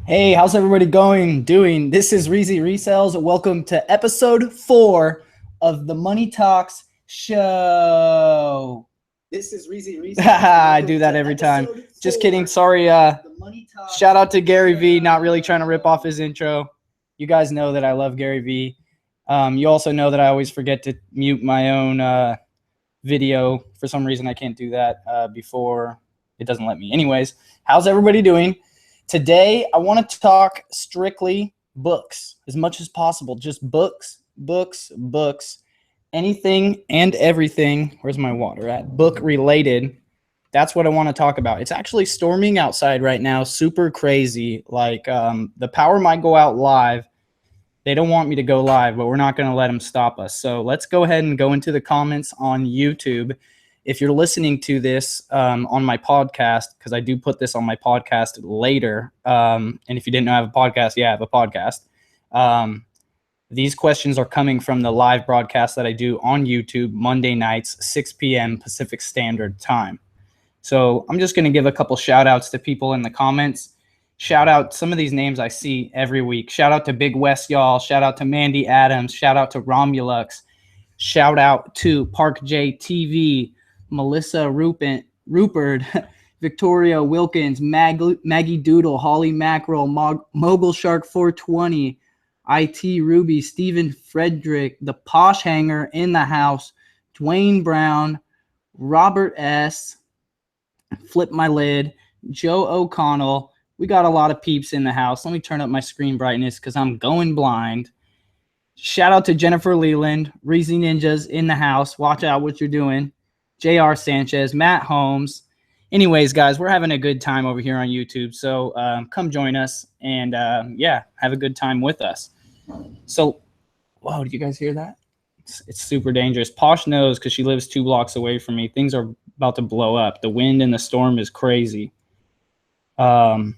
Hey, how's everybody doing? This is REEZY Resells. Welcome to episode 4 of the Money Talks show. This is REEZY Resells. I do that every time. Just kidding. Sorry. Shout out to Gary V. Not really trying to rip off his intro. You guys know that I love Gary V. You also know that I always forget to mute my own video. For some reason, I can't do that before it doesn't let me. Anyways, how's everybody doing? Today, I want to talk strictly books as much as possible. Just books, anything and everything. Where's my water at? Book related. That's what I want to talk about. It's actually storming outside right now, super crazy. Like the power might go out live. They don't want me to go live, but we're not going to let them stop us. So let's go ahead and go into the comments on YouTube. If you're listening to this on my podcast, because I do put this on my podcast later, and if you didn't know I have a podcast, yeah, I have a podcast. These questions are coming from the live broadcast that I do on YouTube Monday nights, 6 p.m. Pacific Standard Time. So I'm just going to give a couple shout outs to people in the comments. Shout out some of these names I see every week. Shout out to Big West, y'all. Shout out to Mandy Adams. Shout out to Romulux. Shout out to Park J TV. Melissa Rupert, Victoria Wilkins, Maggie Doodle, Holly Mackerel, Mogul Shark 420, IT Ruby, Stephen Frederick, the Posh Hanger in the house, Dwayne Brown, Robert S., Flip My Lid, Joe O'Connell. We got a lot of peeps in the house. Let me turn up my screen brightness because I'm going blind. Shout out to Jennifer Leland, REEZY Ninjas in the house. Watch out what you're doing. J.R. Sanchez, Matt Holmes. Anyways, guys, we're having a good time over here on YouTube. So come join us and, yeah, have a good time with us. So, whoa, did you guys hear that? It's super dangerous. Posh knows because she lives 2 blocks away from me. Things are about to blow up. The wind and the storm is crazy. Shout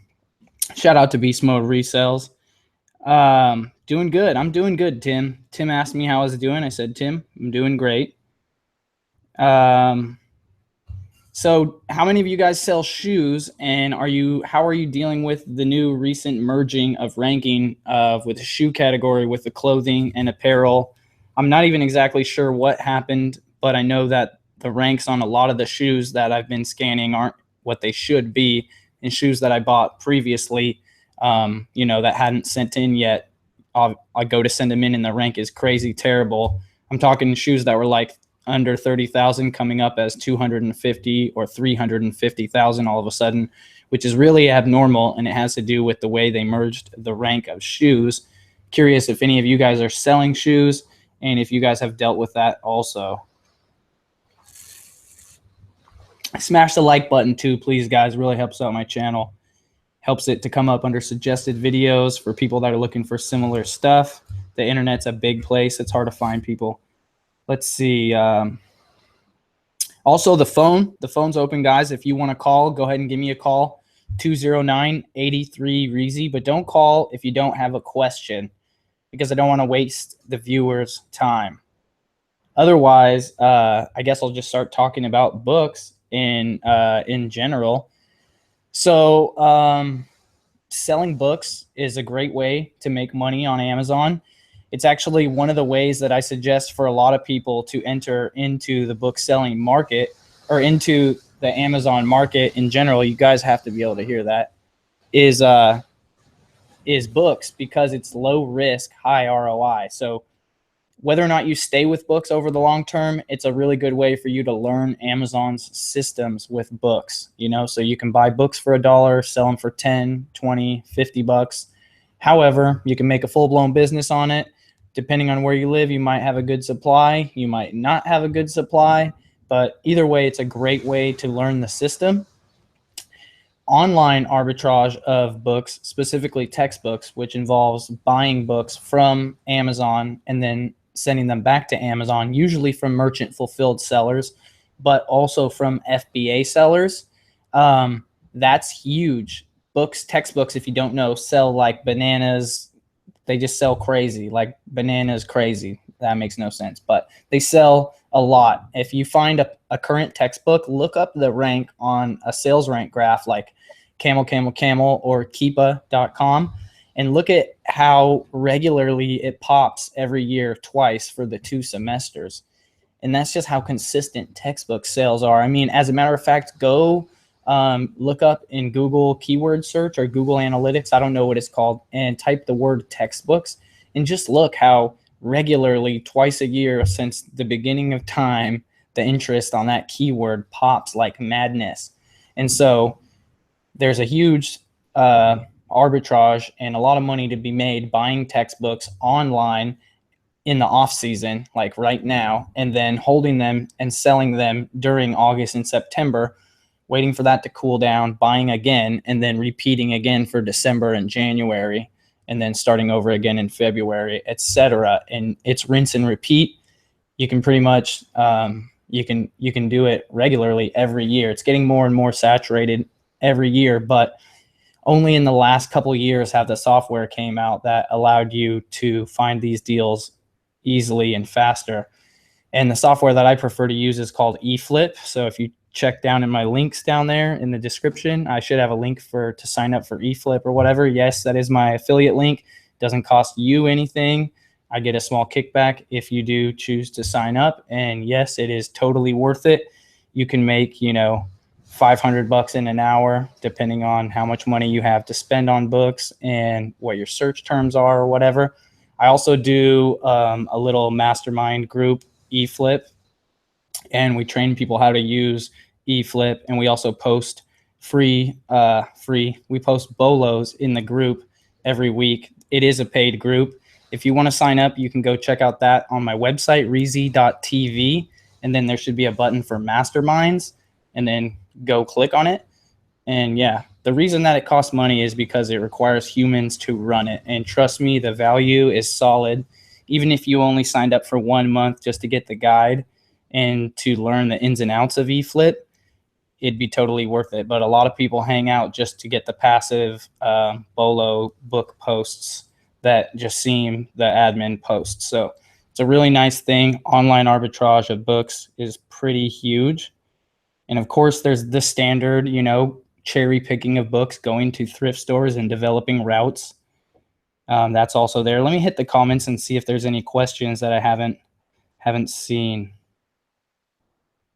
out to Beast Mode Resells. Doing good. I'm doing good, Tim. Tim asked me how I was doing. I said, Tim, I'm doing great. So how many of you guys sell shoes, and how are you dealing with the new recent merging of ranking with the shoe category with the clothing and apparel? I'm not even exactly sure what happened, but I know that the ranks on a lot of the shoes that I've been scanning aren't what they should be, and shoes that I bought previously, that hadn't sent in yet. I go to send them in and the rank is crazy terrible. I'm talking shoes that were like under 30,000 coming up as 250 or 350,000 all of a sudden, which is really abnormal, and it has to do with the way they merged the rank of shoes. Curious if any of you guys are selling shoes and if you guys have dealt with that also. Smash the like button too, please, guys. Really helps out my channel. Helps it to come up under suggested videos for people that are looking for similar stuff. The internet's a big place. It's hard to find people. Let's see. Also, the phone's open, guys. If you want to call, go ahead and give me a call, 209-83-REEZY. But don't call if you don't have a question, because I don't want to waste the viewers' time. Otherwise, I guess I'll just start talking about books in general. So selling books is a great way to make money on Amazon. It's actually one of the ways that I suggest for a lot of people to enter into the book selling market, or into the Amazon market in general. You guys have to be able to hear that, is books, because it's low risk, high ROI. So whether or not you stay with books over the long term, it's a really good way for you to learn Amazon's systems with books, so you can buy books for $1, sell them for 10, 20, 50 bucks. However, you can make a full-blown business on it. Depending on where you live, you might have a good supply. You might not have a good supply. But either way, it's a great way to learn the system. Online arbitrage of books, specifically textbooks, which involves buying books from Amazon and then sending them back to Amazon, usually from merchant fulfilled sellers, but also from FBA sellers. That's huge. Textbooks, if you don't know, sell like bananas. They just sell crazy, like bananas crazy. That makes no sense, but they sell a lot. If you find a current textbook, look up the rank on a sales rank graph, like camel or keepa.com, and look at how regularly it pops every year, twice for the 2 semesters. And that's just how consistent textbook sales are. I mean, as a matter of fact, go look up in Google keyword search or Google Analytics, I don't know what it's called, and type the word textbooks and just look how regularly, twice a year since the beginning of time, the interest on that keyword pops like madness. And so there's a huge arbitrage and a lot of money to be made buying textbooks online in the off season, like right now, and then holding them and selling them during August and September, waiting for that to cool down, buying again, and then repeating again for December and January, and then starting over again in February, etc. And it's rinse and repeat. You can pretty much you can do it regularly every year. It's getting more and more saturated every year, but only in the last couple of years have the software came out that allowed you to find these deals easily and faster. And the software that I prefer to use is called eFlip. So if you check down in my links down there in the description, I should have a link to sign up for eFlip or whatever. Yes, that is my affiliate link. Doesn't cost you anything. I get a small kickback if you do choose to sign up. And yes, it is totally worth it. You can make, $500 in an hour, depending on how much money you have to spend on books and what your search terms are or whatever. I also do a little mastermind group, eFlip, and we train people how to use eFlip. And we also post free. We post bolos in the group every week. It is a paid group. If you want to sign up, you can go check out that on my website, REEZY.tv, and then there should be a button for masterminds, and then go click on it. And yeah, the reason that it costs money is because it requires humans to run it. And trust me, the value is solid. Even if you only signed up for 1 month just to get the guide and to learn the ins and outs of eFlip, it'd be totally worth it. But a lot of people hang out just to get the passive bolo book posts that just seem the admin posts. So it's a really nice thing. Online arbitrage of books is pretty huge. And of course, there's the standard, cherry picking of books, going to thrift stores and developing routes. That's also there. Let me hit the comments and see if there's any questions that I haven't seen.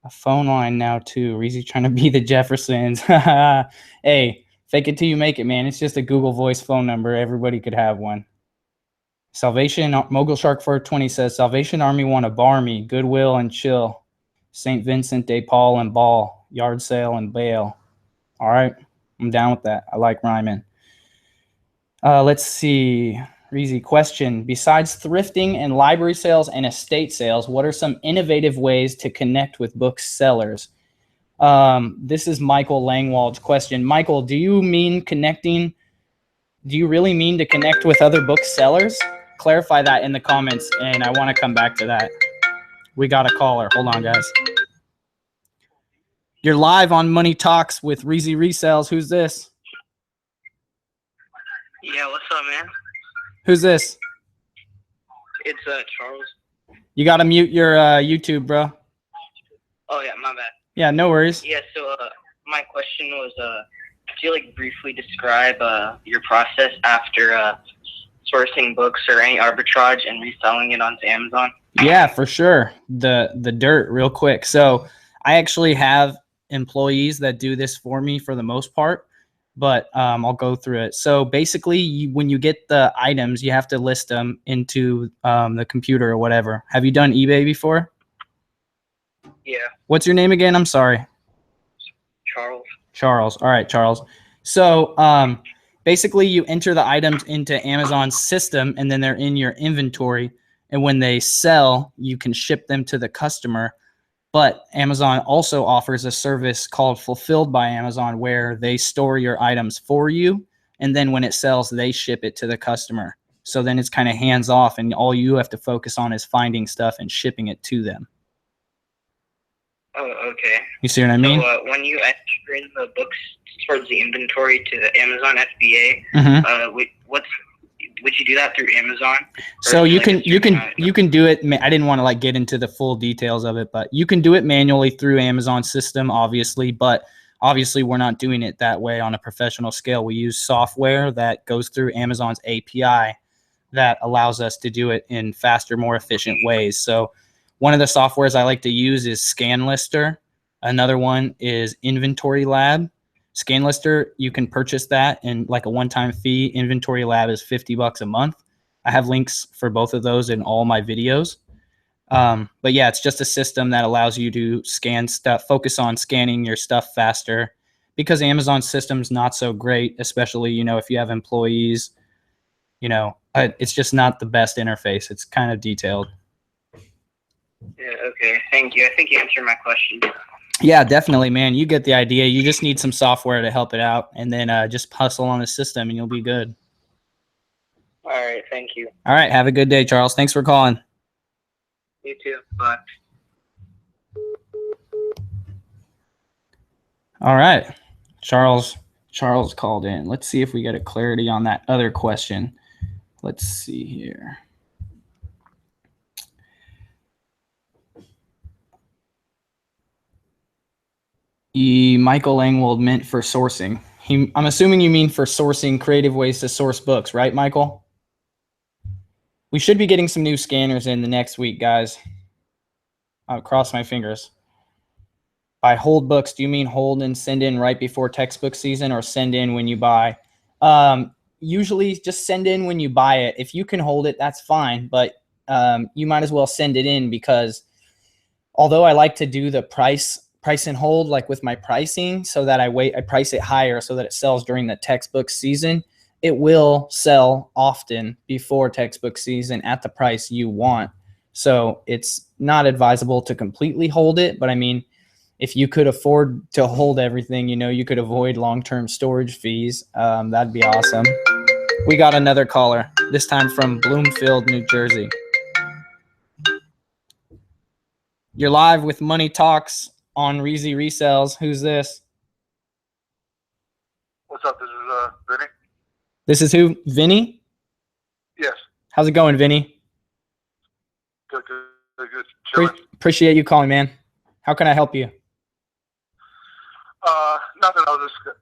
A phone line now too. Reezy trying to be the Jeffersons. Hey, fake it till you make it, man. It's just a Google Voice phone number. Everybody could have one. Salvation Mogul Shark 420 says Salvation Army want to bar me. Goodwill and chill. St. Vincent de Paul and Ball, yard sale and bail. All right, I'm down with that. I like rhyming. Let's see. Reezy question. Besides thrifting and library sales and estate sales, what are some innovative ways to connect with booksellers? This is Michael Langwald's question. Michael, do you mean connecting? Do you really mean to connect with other booksellers? Clarify that in the comments, and I want to come back to that. We got a caller. Hold on, guys. You're live on Money Talks with REEZY Resells. Who's this? Yeah, what's up, man? Who's this? It's Charles. You got to mute your YouTube, bro. Oh, yeah, my bad. Yeah, no worries. Yeah, so my question was, could you briefly describe your process after sourcing books or any arbitrage and reselling it onto Amazon? Yeah, for sure. The dirt real quick. So I actually have employees that do this for me for the most part, but I'll go through it. So basically, when you get the items, you have to list them into the computer or whatever. Have you done eBay before? Yeah. What's your name again? I'm sorry. Charles. Charles. All right, Charles. So basically, you enter the items into Amazon's system, and then they're in your inventory. And when they sell, you can ship them to the customer. But Amazon also offers a service called Fulfilled by Amazon, where they store your items for you. And then when it sells, they ship it to the customer. So then it's kind of hands off, and all you have to focus on is finding stuff and shipping it to them. Oh, okay. You see what I mean? So when you enter in the books towards the inventory to the Amazon FBA, would you do that through Amazon? So you can do it. I didn't want to get into the full details of it, but you can do it manually through Amazon system, obviously. But Obviously, we're not doing it that way on a professional scale. We use software that goes through Amazon's API that allows us to do it in faster, more efficient ways. So one of the softwares I like to use is ScanLister. Another one is Inventory Lab. ScanLister, you can purchase that in like a one-time fee. Inventory Lab is $50 a month. I have links for both of those in all my videos. But yeah, it's just a system that allows you to scan stuff, focus on scanning your stuff faster, because Amazon's system's not so great, especially, you know, if you have employees, you know, it's just not the best interface. It's kind of detailed. Yeah, okay. Thank you. I think you answered my question. Yeah, definitely, man. You get the idea. You just need some software to help it out, and then just hustle on the system and you'll be good. All right. Thank you. All right. Have a good day, Charles. Thanks for calling. You too. Bye. All right. Charles called in. Let's see if we get a clarity on that other question. Let's see here. Michael Langwold meant for sourcing. I'm assuming you mean for sourcing creative ways to source books, right, Michael? We should be getting some new scanners in the next week, guys. I'll cross my fingers. By hold books, do you mean hold and send in right before textbook season, or send in when you buy? Usually just send in when you buy it. If you can hold it, that's fine, but you might as well send it in, because although I like to do the price and hold, like with my pricing, so that I price it higher so that it sells during the textbook season, it will sell often before textbook season at the price you want. So it's not advisable to completely hold it, but I mean, if you could afford to hold everything, you know, you could avoid long-term storage fees. That'd be awesome. We got another caller, this time from Bloomfield, New Jersey. You're live with Money Talks on REEZY Resells. Who's this? What's up? This is Vinny. This is who? Vinny? Yes. How's it going, Vinny? Good. Chilling. Appreciate you calling, man. How can I help you? Nothing. I was just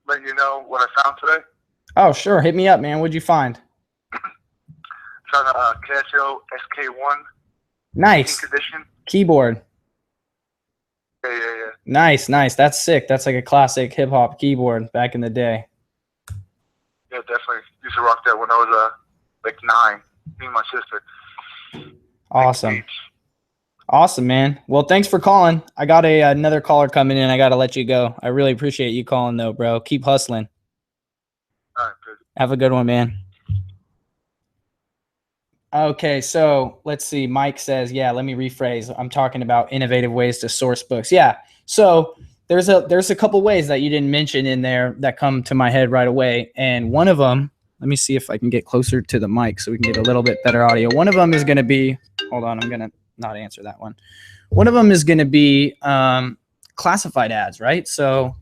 letting you know what I found today. Oh, sure. Hit me up, man. What'd you find? Found a Casio SK1. Nice. Condition. Keyboard. Yeah. Nice. That's sick. That's like a classic hip hop keyboard back in the day. Yeah, definitely. Used to rock that when I was like 9. Me and my sister. Awesome. Awesome, man. Well, thanks for calling. I got another caller coming in. I got to let you go. I really appreciate you calling, though, bro. Keep hustling. All right, good. Have a good one, man. Okay, so let's see. Mike says, yeah, let me rephrase. I'm talking about innovative ways to source books. Yeah, so there's a couple ways that you didn't mention in there that come to my head right away. And one of them, let me see if I can get closer to the mic so we can get a little bit better audio. One of them is going to be, hold on, I'm going to not answer that one. One of them is going to be classified ads, right? So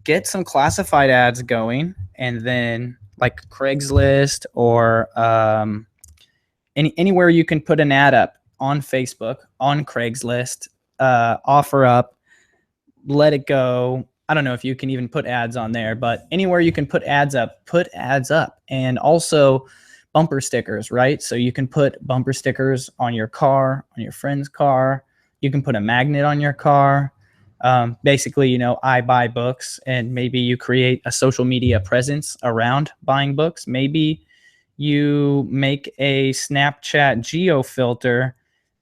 get some classified ads going, and then like Craigslist or anywhere you can put an ad up on Facebook, on Craigslist, offer up, let it go. I don't know if you can even put ads on there, but anywhere you can put ads up, and also bumper stickers, right? So you can put bumper stickers on your car, on your friend's car. You can put a magnet on your car. Basically, you know, I buy books, and maybe you create a social media presence around buying books. Maybe you make a Snapchat geo filter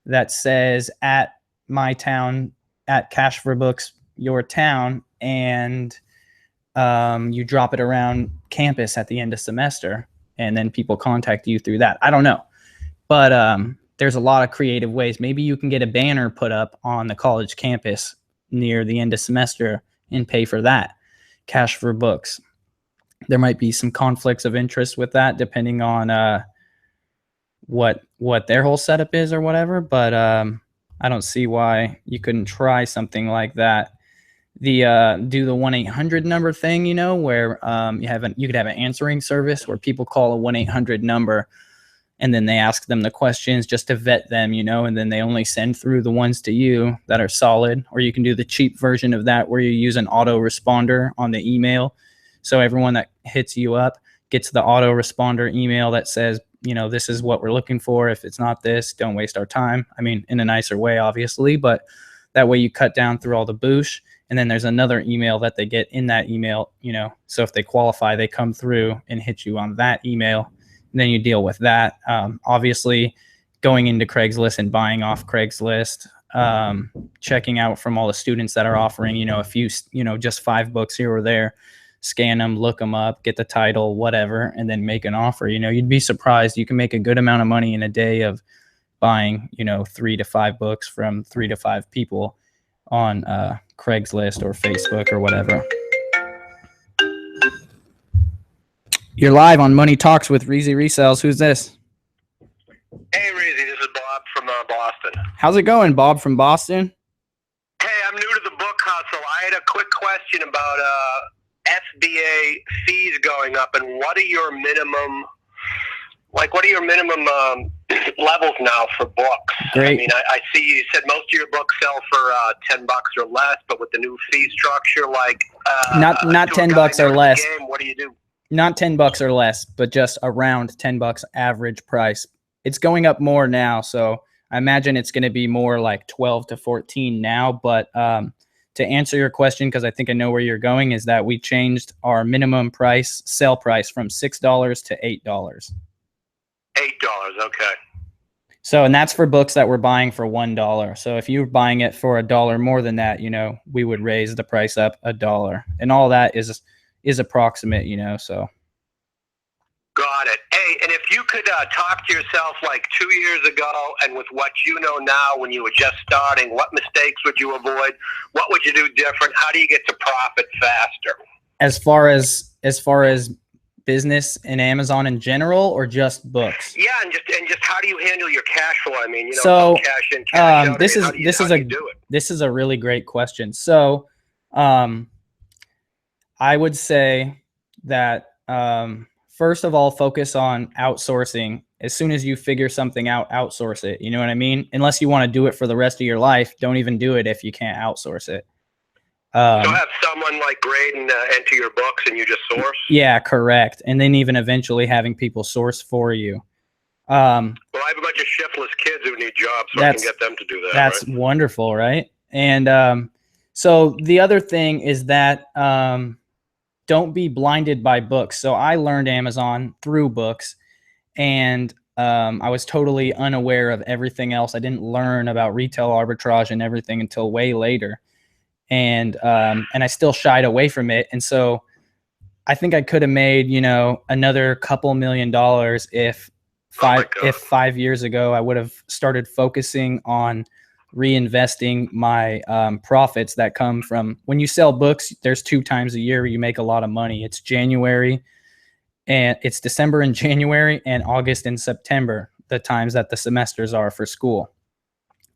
that says at my town, at Cash for Books, your town, and you drop it around campus at the end of semester, and then people contact you through that. I don't know, but there's a lot of creative ways. Maybe you can get a banner put up on the college campus near the end of semester and pay for that. Cash for Books. There might be some conflicts of interest with that, depending on what their whole setup is or whatever. But I don't see why you couldn't try something like that. Do the 1-800 number thing, you know, where you could have an answering service where people call a 1-800 number, and then they ask them the questions just to vet them, you know, and then they only send through the ones to you that are solid. Or you can do the cheap version of that where you use an autoresponder on the email. So everyone that hits you up gets the autoresponder email that says, you know, this is what we're looking for. If it's not this, don't waste our time. I mean, in a nicer way, obviously, but that way you cut down through all the boosh. And then there's another email that they get in that email, you know, so if they qualify, they come through and hit you on that email, and then you deal with that. Obviously, going into Craigslist and buying off Craigslist, checking out from all the students that are offering, you know, a few, you know, just 5 books here or there, scan them, look them up, get the title, whatever, and then make an offer. You know, you'd be surprised. You can make a good amount of money in a day of buying, you know, 3 to 5 books from 3 to 5 people on Craigslist or Facebook or whatever. You're live on Money Talks with REEZY Resells. Who's this? Hey, Reezy, this is Bob from Boston. How's it going, Bob from Boston? Hey, I'm new to the book hustle. I had a quick question about SBA fees going up, and what are your minimum levels now for books? Great. I mean, I see you said most of your books sell for $10 or less, but with the new fee structure, like not $10 or less. Game, what do you do? Not $10 or less, but just around $10 average price. It's going up more now, so I imagine it's going to be more like 12 to 14 now. But to answer your question, because I think I know where you're going, is that we changed our minimum price, sell price, from $6 to $8. $8, okay. So, and that's for books that we're buying for $1. So if you're buying it for $1 more than that, you know, we would raise the price up $1. And all that is approximate, you know, so. Got it. Hey, and if you could talk to yourself like 2 years ago and with what you know now when you were just starting, what mistakes would you avoid? What would you do different? How do you get to profit faster? As far as business and Amazon in general, or just books? Yeah, and just how do you handle your cash flow? I mean, you know, so, cash in, cash out. This is a really great question. So, I would say that first of all, focus on outsourcing. As soon as you figure something out, outsource it. You know what I mean? Unless you want to do it for the rest of your life, don't even do it if you can't outsource it. So have someone like grade and enter your books and you just source? Yeah, correct. And then even eventually having people source for you. Well, I have a bunch of shiftless kids who need jobs, so I can get them to do that. That's right? Wonderful, right? And so the other thing is that don't be blinded by books. So I learned Amazon through books, and I was totally unaware of everything else. I didn't learn about retail arbitrage and everything until way later. And I still shied away from it. And so I think I could have made, you know, another couple $1 million if 5 years ago I would have started focusing on reinvesting my profits that come from when you sell books. There's 2 times a year you make a lot of money. It's January, and it's December and January, and August and September, the times that the semesters are for school.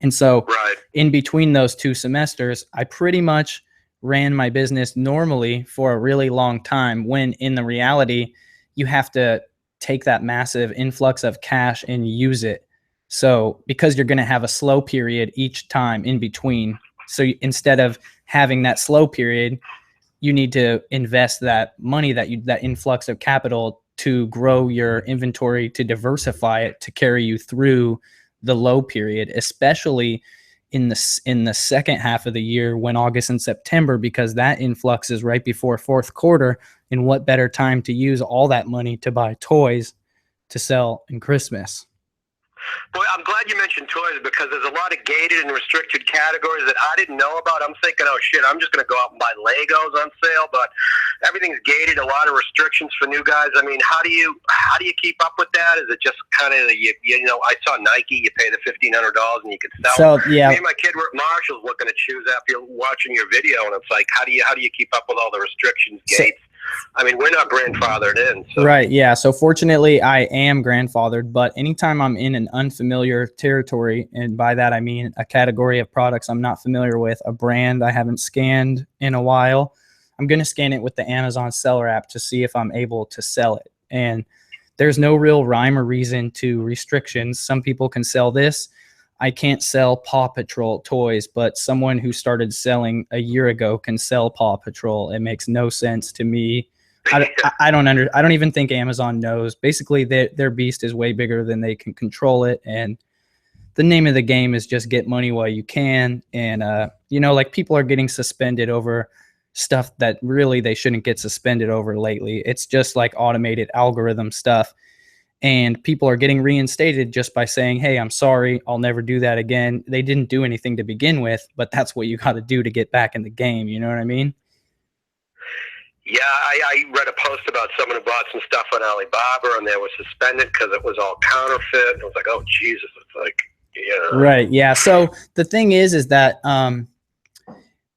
And so in between those 2 semesters, I pretty much ran my business normally for a really long time, when in the reality, you have to take that massive influx of cash and use it. So because you're going to have a slow period each time in between. So instead of having that slow period, you need to invest that money, that influx of capital, to grow your inventory, to diversify it, to carry you through the low period, especially in the second half of the year, when August and September, because that influx is right before fourth quarter. And what better time to use all that money to buy toys to sell in Christmas? Boy, I'm glad you mentioned toys, because there's a lot of gated and restricted categories that I didn't know about. I'm thinking, oh shit, I'm just going to go out and buy Legos on sale, but everything's gated. A lot of restrictions for new guys. I mean, how do you keep up with that? Is it just kind of you know? I saw Nike. You pay the $1,500 and you can sell. So yeah, me and my kid were at Marshall's looking at shoes after watching your video, and it's like, how do you keep up with all the restrictions, gates? I mean, we're not grandfathered in. So. Right, yeah. So fortunately, I am grandfathered, but anytime I'm in an unfamiliar territory, and by that I mean a category of products I'm not familiar with, a brand I haven't scanned in a while, I'm going to scan it with the Amazon seller app to see if I'm able to sell it. And there's no real rhyme or reason to restrictions. Some people can sell this. I can't sell Paw Patrol toys, but someone who started selling a year ago can sell Paw Patrol. It makes no sense to me. I don't even think Amazon knows. Basically, their beast is way bigger than they can control it, and the name of the game is just get money while you can. And like people are getting suspended over stuff that really they shouldn't get suspended over lately. It's just like automated algorithm stuff. And people are getting reinstated just by saying, hey, I'm sorry, I'll never do that again. They didn't do anything to begin with, but that's what you got to do to get back in the game. You know what I mean? Yeah, I read a post about someone who bought some stuff on Alibaba and they were suspended because it was all counterfeit. And I was like, oh, Jesus. It's like, Right. Yeah. So the thing is that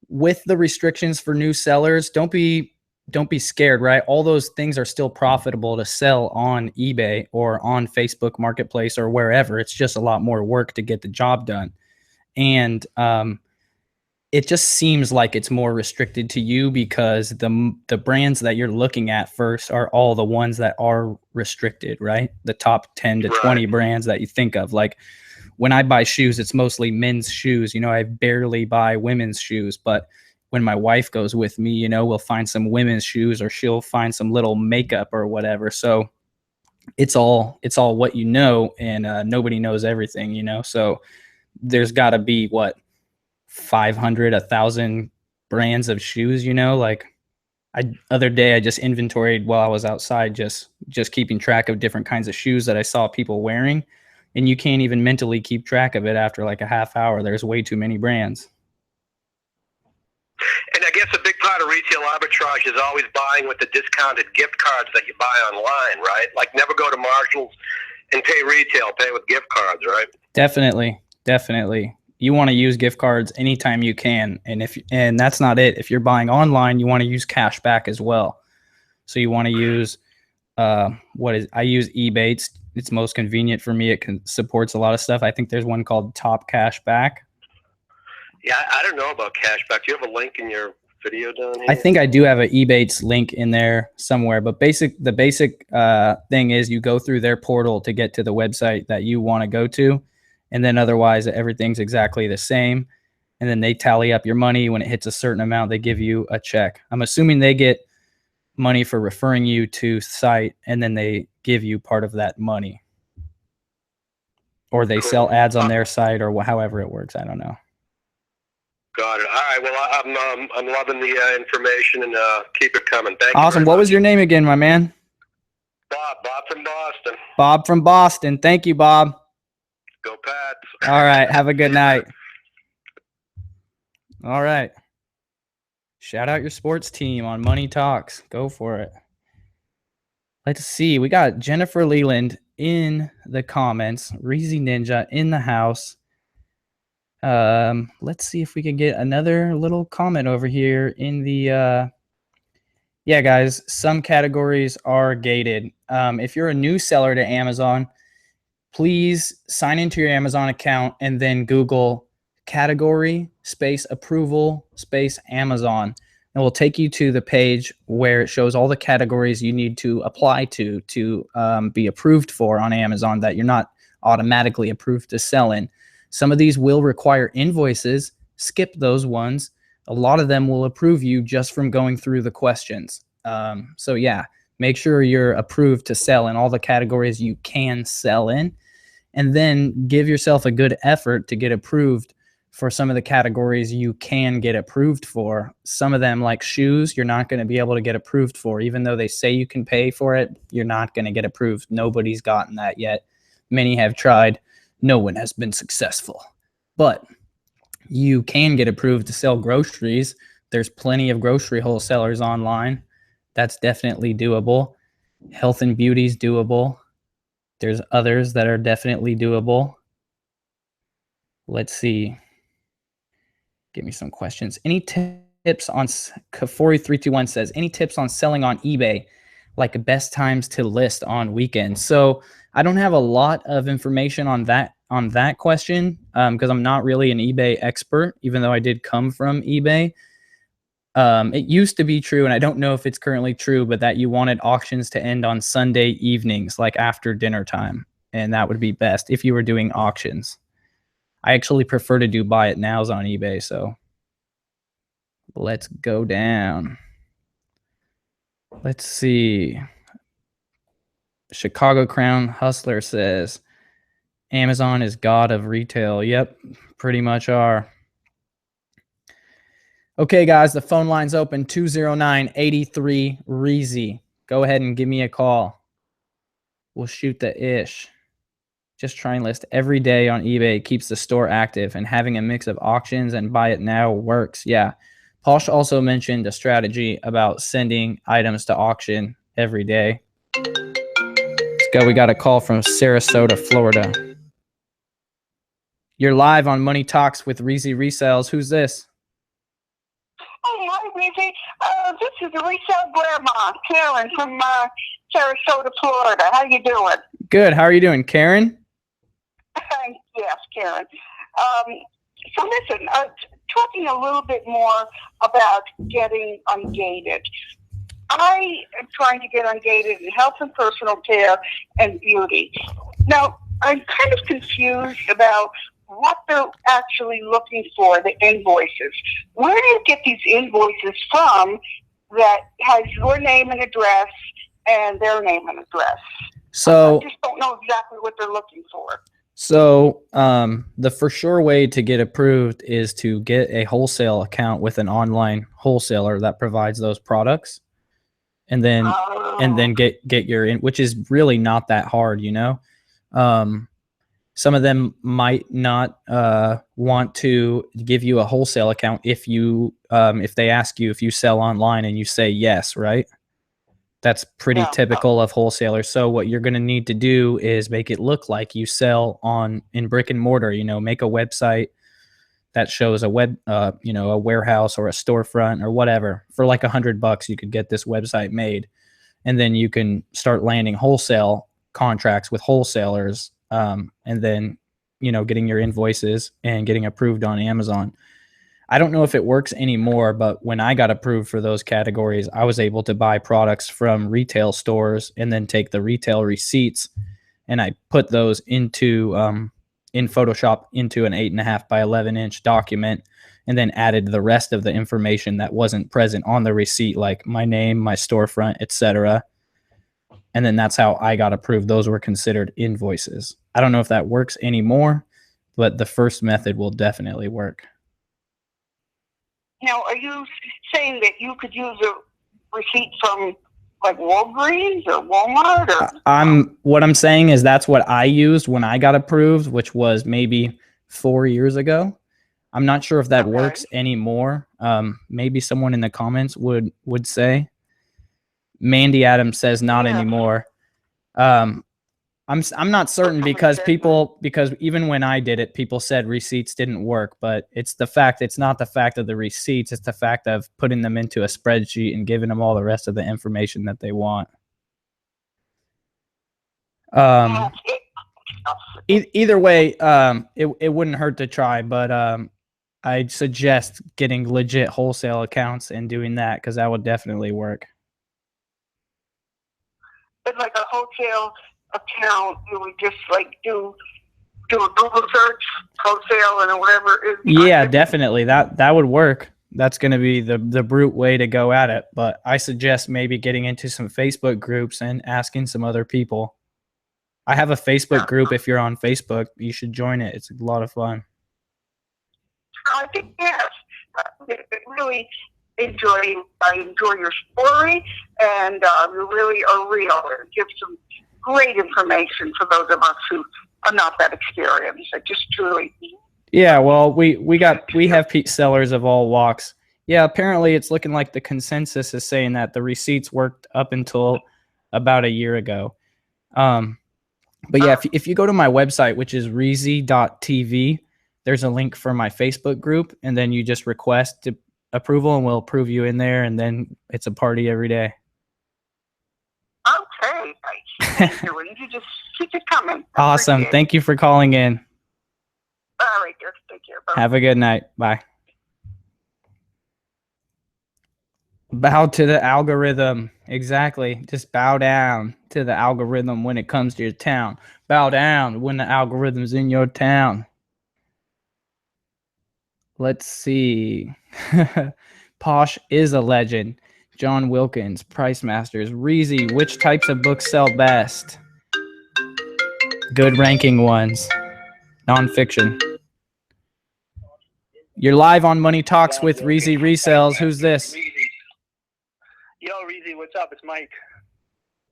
with the restrictions for new sellers, don't be scared, right? All those things are still profitable to sell on eBay or on Facebook Marketplace or wherever. It's just a lot more work to get the job done. And it just seems like it's more restricted to you because the brands that you're looking at first are all the ones that are restricted, right? The top 10 to 20 brands that you think of. Like when I buy shoes, it's mostly men's shoes. I barely buy women's shoes, but when my wife goes with me, we'll find some women's shoes or she'll find some little makeup or whatever. So it's all what and nobody knows everything, So there's got to be 500, 1,000 brands of shoes, like other day I just inventoried while I was outside, just keeping track of different kinds of shoes that I saw people wearing. And you can't even mentally keep track of it after like a half hour. There's way too many brands. And I guess a big part of retail arbitrage is always buying with the discounted gift cards that you buy online, right? Like never go to Marshall's and pay retail, pay with gift cards, right? Definitely. You want to use gift cards anytime you can. And that's not it. If you're buying online, you want to use cash back as well. So you want to use I use eBay. It's most convenient for me. It supports a lot of stuff. I think there's one called Top Cash Back. Yeah, I don't know about cashback. Do you have a link in your video down here? I think I do have an Ebates link in there somewhere. But the basic thing is you go through their portal to get to the website that you want to go to. And then otherwise, everything's exactly the same. And then they tally up your money. When it hits a certain amount, they give you a check. I'm assuming they get money for referring you to site, and then they give you part of that money. Or they sell ads on their site or however it works. I don't know. Got it. All right. Well, I'm loving the information and keep it coming. Thank you. Awesome. What was your name again, my man? Bob from Boston. Bob from Boston. Thank you, Bob. Go Pats. All right. Have a good night. All right. Shout out your sports team on Money Talks. Go for it. Let's see. We got Jennifer Leland in the comments. REEZY Ninja in the house. Let's see if we can get another little comment over here in the yeah, guys, some categories are gated. If you're a new seller to Amazon, please sign into your Amazon account and then Google category space approval space Amazon. And we'll take you to the page where it shows all the categories you need to apply to be approved for on Amazon that you're not automatically approved to sell in. Some of these will require invoices. Skip those ones. A lot of them will approve you just from going through the questions. So yeah, make sure you're approved to sell in all the categories you can sell in, and then give yourself a good effort to get approved for some of the categories you can get approved for. Some of them, like shoes, you're not going to be able to get approved for. Even though they say you can pay for it, you're not going to get approved. Nobody's gotten that yet. Many have tried. No one has been successful. But you can get approved to sell groceries. There's plenty of grocery wholesalers online. That's definitely doable. Health and beauty is doable. There's others that are definitely doable. Let's see. Give me some questions. Any tips on, Kafori321 says, any tips on selling on eBay, like best times to list on weekends? So I don't have a lot of information on that question because I'm not really an eBay expert, even though I did come from eBay. It used to be true, and I don't know if it's currently true, but that you wanted auctions to end on Sunday evenings, like after dinner time, and that would be best if you were doing auctions. I actually prefer to do buy it nows on eBay, so let's go down. Let's see. Chicago Crown Hustler says, Amazon is god of retail. Yep, pretty much are. Okay, guys, the phone line's open, 209-83-REEZY. Go ahead and give me a call. We'll shoot the ish. Just try and list every day on eBay keeps the store active, and having a mix of auctions and buy it now works. Yeah. Posh also mentioned a strategy about sending items to auction every day. Let's go. We got a call from Sarasota, Florida. You're live on Money Talks with REEZY Resells. Who's this? Oh, hi, Reezy. This is a resale grandma, Karen from Sarasota, Florida. How you doing? Good. How are you doing, Karen? Yes, Karen. So listen, talking a little bit more about getting ungated. I am trying to get ungated in health and personal care and beauty. Now, I'm kind of confused about what they're actually looking for, the invoices. Where do you get these invoices from that has your name and address and their name and address? So I just don't know exactly what they're looking for. So the for sure way to get approved is to get a wholesale account with an online wholesaler that provides those products, and then get your in, which is really not that hard, you know. Some of them might not want to give you a wholesale account if you if they ask you if you sell online and you say yes, right? That's pretty typical of wholesalers. So what you're going to need to do is make it look like you sell in brick and mortar, you know, make a website that shows a you know, a warehouse or a storefront or whatever. For like $100, you could get this website made, and then you can start landing wholesale contracts with wholesalers, and then, you know, getting your invoices and getting approved on Amazon. I don't know if it works anymore, but when I got approved for those categories, I was able to buy products from retail stores and then take the retail receipts, and I put those into in Photoshop into an 8.5 by 11 inch document, and then added the rest of the information that wasn't present on the receipt, like my name, my storefront, etc. And then that's how I got approved. Those were considered invoices. I don't know if that works anymore, but the first method will definitely work. Now, are you saying that you could use a receipt from like Walgreens or Walmart? Or what I'm saying is that's what I used when I got approved, which was maybe 4 years ago. I'm not sure if that works anymore. Maybe someone in the comments would say. Mandy Adams says not anymore. I'm not certain because even when I did it, people said receipts didn't work, but it's not the fact of the receipts, it's the fact of putting them into a spreadsheet and giving them all the rest of the information that they want. Either way, it wouldn't hurt to try, but I'd suggest getting legit wholesale accounts and doing that, because that would definitely work. It's like a wholesale account, you would just like do a Google search, wholesale, and whatever it is. Yeah, definitely. That would work. That's going to be the brute way to go at it. But I suggest maybe getting into some Facebook groups and asking some other people. I have a Facebook group. If you're on Facebook, you should join it. It's a lot of fun. I think, yes. Really I enjoy your story, and you really are real. It gives some great information for those of us who are not that experienced. I just truly. Yeah, well, we have sellers of all walks. Yeah, apparently it's looking like the consensus is saying that the receipts worked up until about a year ago. But yeah, if you go to my website, which is reezy.tv, there's a link for my Facebook group, and then you just request approval, and we'll approve you in there, and then it's a party every day. Okay, thank you. And you just keep it coming. Awesome. Thank you for calling in. All right, dear. Take care. Bye. Have a good night. Bye. Bow to the algorithm. Exactly. Just bow down to the algorithm when it comes to your town. Bow down when the algorithm's in your town. Let's see. Posh is a legend. John Wilkins, Price Masters, REEZY, which types of books sell best? Good ranking ones. Nonfiction. You're live on Money Talks with REEZY Resells. Who's this? Yo, Reezy, what's up? It's Mike.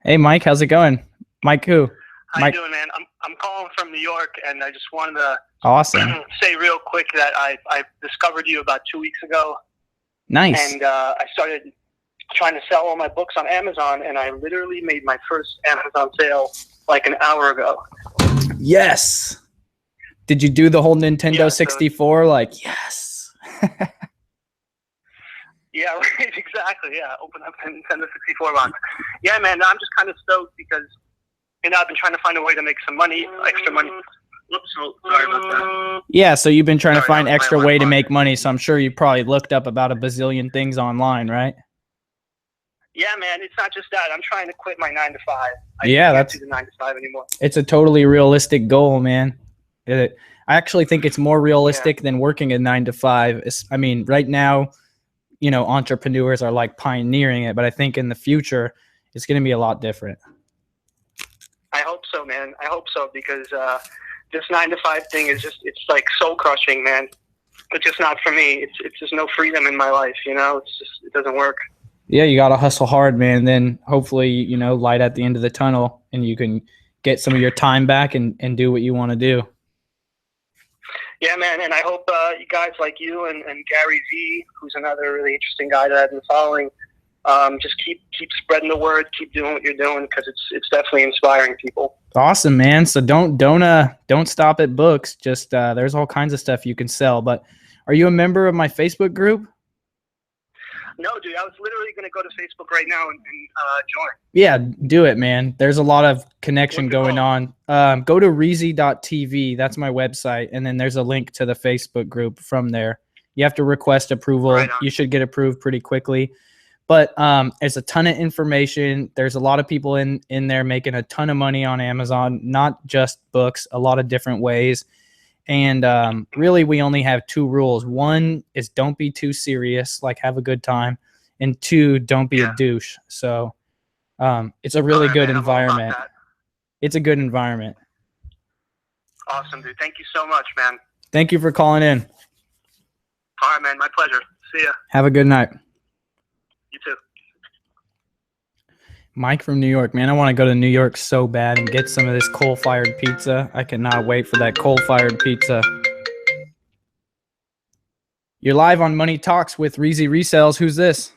Hey, Mike, how's it going? Mike who? How Mike. you doing, man? I'm calling from New York, and I just wanted to Awesome. say real quick that I discovered you about 2 weeks ago. Nice. And I started trying to sell all my books on Amazon, and I literally made my first Amazon sale like an hour ago. Yes. Did you do the whole Nintendo Yeah, 64? Like, yes. Yeah, right, exactly. Yeah, open up the Nintendo 64 box. Yeah, man, I'm just kind of stoked because, I've been trying to find a way to make some money, extra money. Whoops, sorry about that. Yeah, so you've been trying to Sorry, find that was extra my way to Wi-Fi. make money, so I'm sure you probably looked up about a bazillion things online, right? Yeah, man, it's not just that. I'm trying to quit my 9 to 5. I Yeah, can't that's- do the 9 to 5 anymore. It's a totally realistic goal, man. I actually think it's more realistic than working a 9 to 5. I mean, right now, entrepreneurs are like pioneering it, but I think in the future, it's going to be a lot different. I hope so, man. I hope so because this 9 to 5 thing is it's like soul crushing, man. It's just not for me. It's just no freedom in my life, it doesn't work. Yeah, you got to hustle hard, man. Then hopefully, light at the end of the tunnel and you can get some of your time back and do what you want to do. Yeah, man, and I hope you guys like you and Gary Z, who's another really interesting guy that I've been following, just keep spreading the word, keep doing what you're doing because it's definitely inspiring people. Awesome, man. So don't stop at books. Just there's all kinds of stuff you can sell. But are you a member of my Facebook group? No, dude, I was literally going to go to Facebook right now and join. Yeah, do it, man. There's a lot of connection What's it going on. Go to REEZY.tv. That's my website. And then there's a link to the Facebook group from there. You have to request approval. Right on. You should get approved pretty quickly. But there's a ton of information. There's a lot of people in there making a ton of money on Amazon, not just books, a lot of different ways. And really, we only have 2 rules. 1 is don't be too serious, like have a good time. And 2, don't be a douche. So it's a really good environment. It's a good environment. Awesome, dude. Thank you so much, man. Thank you for calling in. All right, man. My pleasure. See ya. Have a good night. You too. Mike from New York, man, I want to go to New York so bad and get some of this coal-fired pizza. I cannot wait for that coal-fired pizza. You're live on Money Talks with REEZY Resells. Who's this?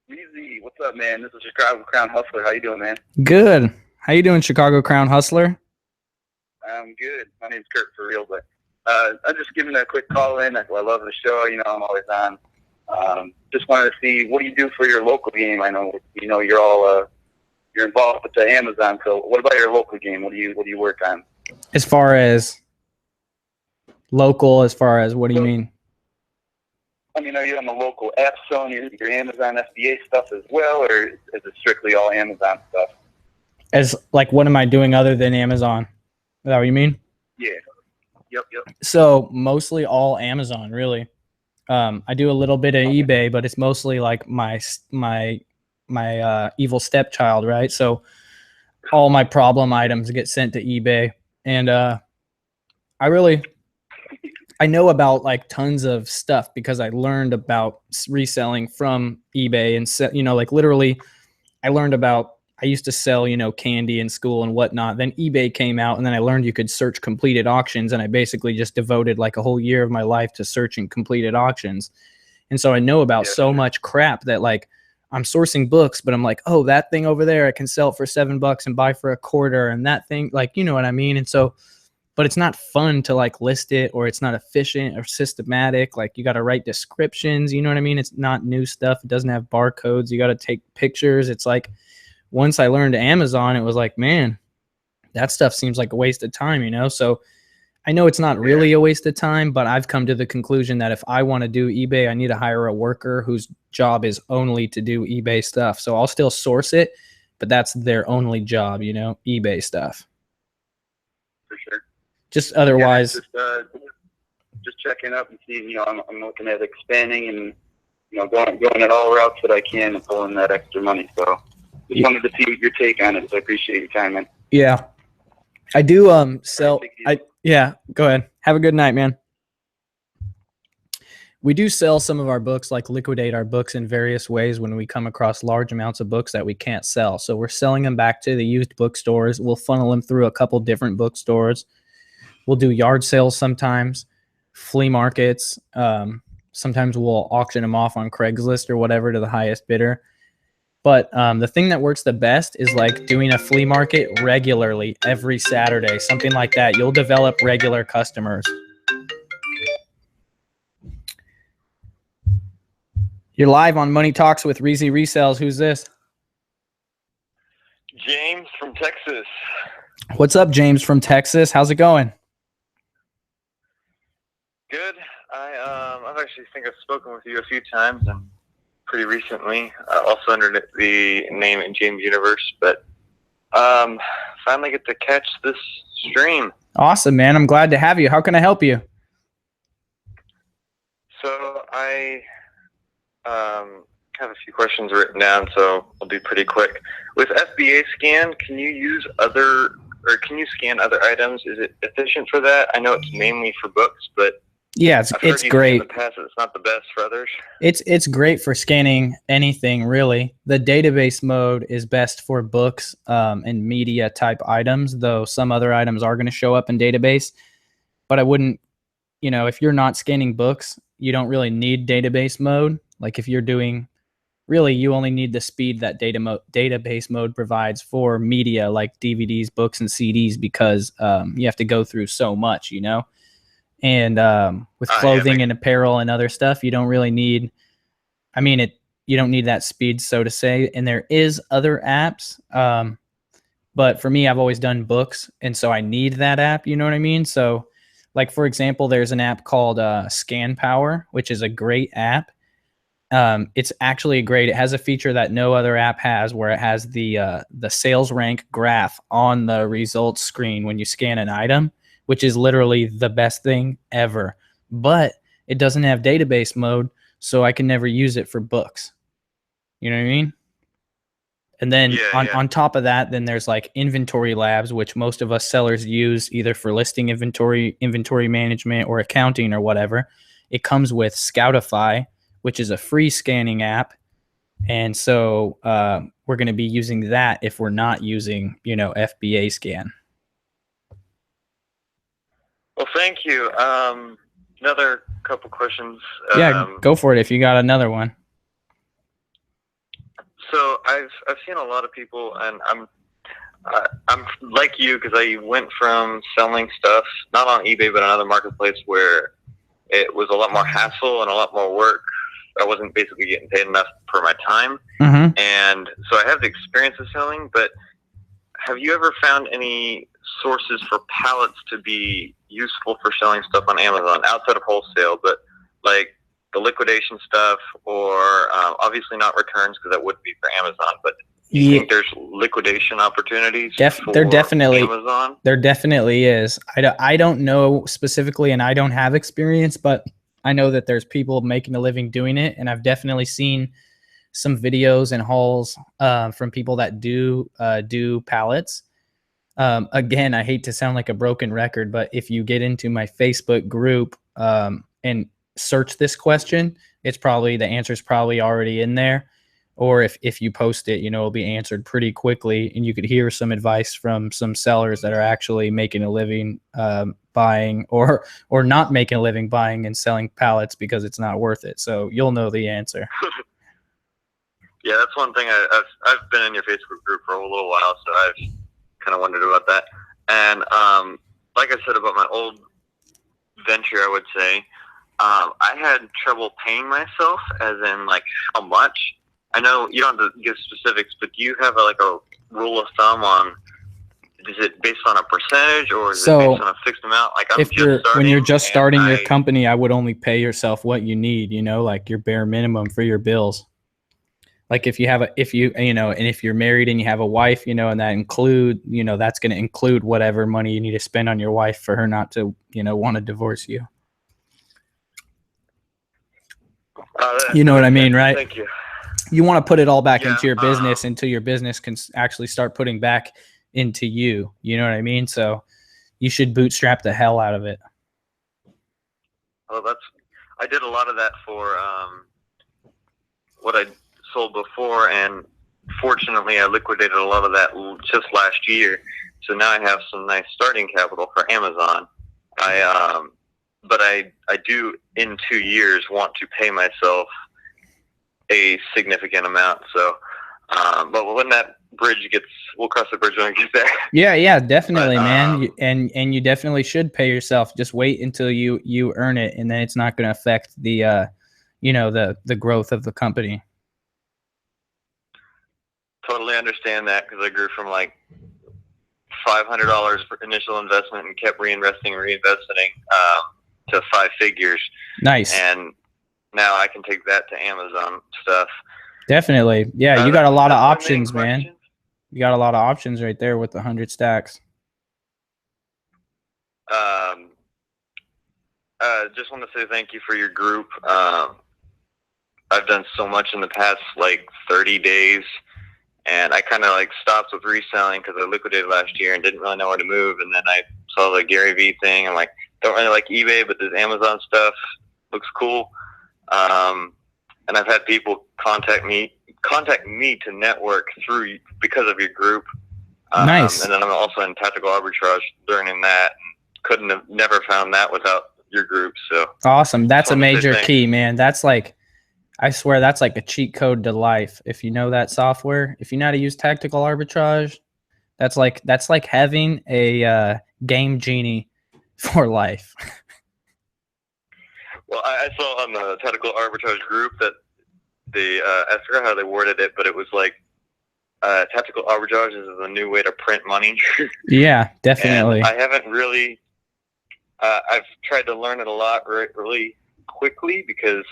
REEZY, what's up, man? This is Chicago Crown Hustler. How you doing, man? Good. How you doing, Chicago Crown Hustler? I'm good. My name's Kurt for real, but I'm just giving a quick call in. I love the show. I'm always on. Just wanted to see, what do you do for your local game? I know you're all you're involved with the Amazon. So what about your local game? What do you work on? As far as local, what do you mean? I mean, are you on the local app store, your Amazon FBA stuff as well, or is it strictly all Amazon stuff? As like, what am I doing other than Amazon? Is that what you mean? Yeah. Yep. So mostly all Amazon, really. I do a little bit of eBay, but it's mostly like my evil stepchild, right? So all my problem items get sent to eBay, and I know about like tons of stuff because I learned about reselling from eBay, and like literally, I used to sell candy in school and whatnot. Then eBay came out, and then I learned you could search completed auctions, and I basically just devoted like a whole year of my life to searching completed auctions. And so I know about so much crap that like I'm sourcing books, but I'm like, oh, that thing over there I can sell for $7 and buy for $1/4, and that thing, like, you know what I mean? And so, but it's not fun to like list it, or it's not efficient or systematic. Like, you got to write descriptions, you know what I mean? It's not new stuff. It doesn't have barcodes. You got to take pictures. It's like, once I learned Amazon, it was like, man, that stuff seems like a waste of time, So I know it's not really a waste of time, but I've come to the conclusion that if I want to do eBay, I need to hire a worker whose job is only to do eBay stuff. So I'll still source it, but that's their only job, you know, eBay stuff. For sure. Just otherwise. Yeah, just checking up and seeing, you know, I'm looking at expanding and, you know, going at all routes that I can and pulling that extra money. So just wanted to see your take on it. So I appreciate your time, man. Yeah. I do sell yeah, go ahead. Have a good night, man. We do sell some of our books, like liquidate our books in various ways when we come across large amounts of books that we can't sell. So we're selling them back to the used bookstores. We'll funnel them through a couple different bookstores. We'll do yard sales sometimes, flea markets. Sometimes we'll auction them off on Craigslist or whatever to the highest bidder. But the thing that works the best is like doing a flea market regularly every Saturday, something like that. You'll develop regular customers. You're live on Money Talks with REEZY Resells. Who's this? James from Texas. What's up, James from Texas? How's it going? Good. I've actually think I've spoken with you a few times and pretty recently, also under the name James Universe, but finally get to catch this stream. Awesome, man. I'm glad to have you. How can I help you? So I have a few questions written down, so I'll be pretty quick. With FBA scan, can you scan other items? Is it efficient for that? I know it's mainly for books, but yeah, it's great. In the past, it's not the best for others. It's great for scanning anything, really. The database mode is best for books and media type items, though some other items are going to show up in database. But I wouldn't, you know, if you're not scanning books, you don't really need database mode. Like if you're doing, really, you only need the speed that database mode provides for media like DVDs, books, and CDs because you have to go through so much, you know? And with clothing and apparel and other stuff, you don't really need, you don't need that speed, so to say. And there is other apps, but for me, I've always done books, and so I need that app, you know what I mean? So like, for example, there's an app called Scan Power, which is a great app. It's actually great. It has a feature that no other app has, where it has the sales rank graph on the results screen when you scan an item, which is literally the best thing ever. But it doesn't have database mode, so I can never use it for books. You know what I mean? And then on top of that, then there's like Inventory Labs, which most of us sellers use either for listing inventory management, or accounting or whatever. It comes with Scoutify, which is a free scanning app. And so we're going to be using that if we're not using, you know, FBA scan. Well, thank you. Another couple questions. Yeah, go for it if you got another one. So I've seen a lot of people, and I'm like you, because I went from selling stuff not on eBay but on another marketplace where it was a lot more hassle and a lot more work. I wasn't basically getting paid enough for my time, and so I have the experience of selling. But have you ever found any sources for pallets to be useful for selling stuff on Amazon outside of wholesale, but like the liquidation stuff, or obviously not returns because that wouldn't be for Amazon, but you think there's liquidation opportunities for Amazon? There definitely is. I don't know specifically, and I don't have experience, but I know that there's people making a living doing it, and I've definitely seen some videos and hauls from people that do pallets. Again, I hate to sound like a broken record, but if you get into my Facebook group and search this question, the answer is probably already in there. Or if you post it, you know, it'll be answered pretty quickly, and you could hear some advice from some sellers that are actually making a living buying or not making a living buying and selling pallets because it's not worth it. So you'll know the answer. Yeah, that's one thing. I've been in your Facebook group for a little while, so I've kind of wondered about that. And like I said about my old venture, I would say I had trouble paying myself, as in like how much. I know you don't have to give specifics, but do you have a rule of thumb on is it based on a percentage or is So, it based on a fixed amount? Like I'm if just you're when you're just starting starting and your company, I would only pay yourself what you need, you know, like your bare minimum for your bills. Like if you have and if you're married and you have a wife, you know, and that that's going to include whatever money you need to spend on your wife for her not to, want to divorce you. You know what I mean, right? Thank you. You want to put it all back Yeah, into your business until your business can actually start putting back into you. You know what I mean? So you should bootstrap the hell out of it. Well, I did a lot of that for what I sold before, and fortunately I liquidated a lot of that just last year. So now I have some nice starting capital for Amazon. But I do in 2 years want to pay myself a significant amount. So, but when that bridge we'll cross the bridge when we get there. Yeah, definitely, man. And you definitely should pay yourself. Just wait until you earn it, and then it's not going to affect the, the growth of the company. Totally understand that, because I grew from like $500 for initial investment and kept reinvesting to 5 figures. Nice. And now I can take that to Amazon stuff. Definitely. Yeah, you got a lot of options, man. Question. You got a lot of options right there with the 100 stacks. Just want to say thank you for your group. I've done so much in the past like 30 days, and I kind of like stopped with reselling because I liquidated last year and didn't really know where to move. And then I saw the Gary Vee thing. I'm like, don't really like eBay, but this Amazon stuff looks cool. And I've had people contact me to network because of your group. Nice. And then I'm also in tactical arbitrage learning that. Never found that without your group. So awesome. That's a major key, man. That's like, I swear that's like a cheat code to life. If you know that software, if you know how to use tactical arbitrage, that's like having a game genie for life. Well, I saw on the tactical arbitrage group that I forgot how they worded it, but it was like tactical arbitrage is a new way to print money. Yeah, definitely. And I haven't really. I've tried to learn it a lot really quickly because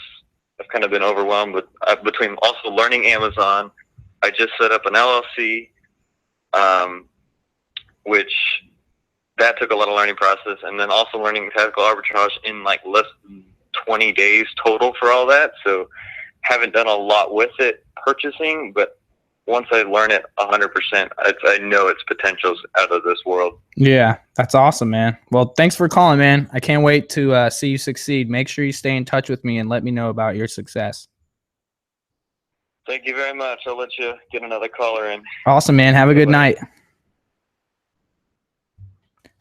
I've kind of been overwhelmed with between also learning Amazon. I just set up an LLC, which that took a lot of learning process, and then also learning tactical arbitrage in like less than 20 days total for all that. So haven't done a lot with it purchasing, but once I learn it 100%, I know its potential's out of this world. Yeah, that's awesome, man. Well, thanks for calling, man. I can't wait to see you succeed. Make sure you stay in touch with me and let me know about your success. Thank you very much. I'll let you get another caller in. Awesome, man. Have a good night.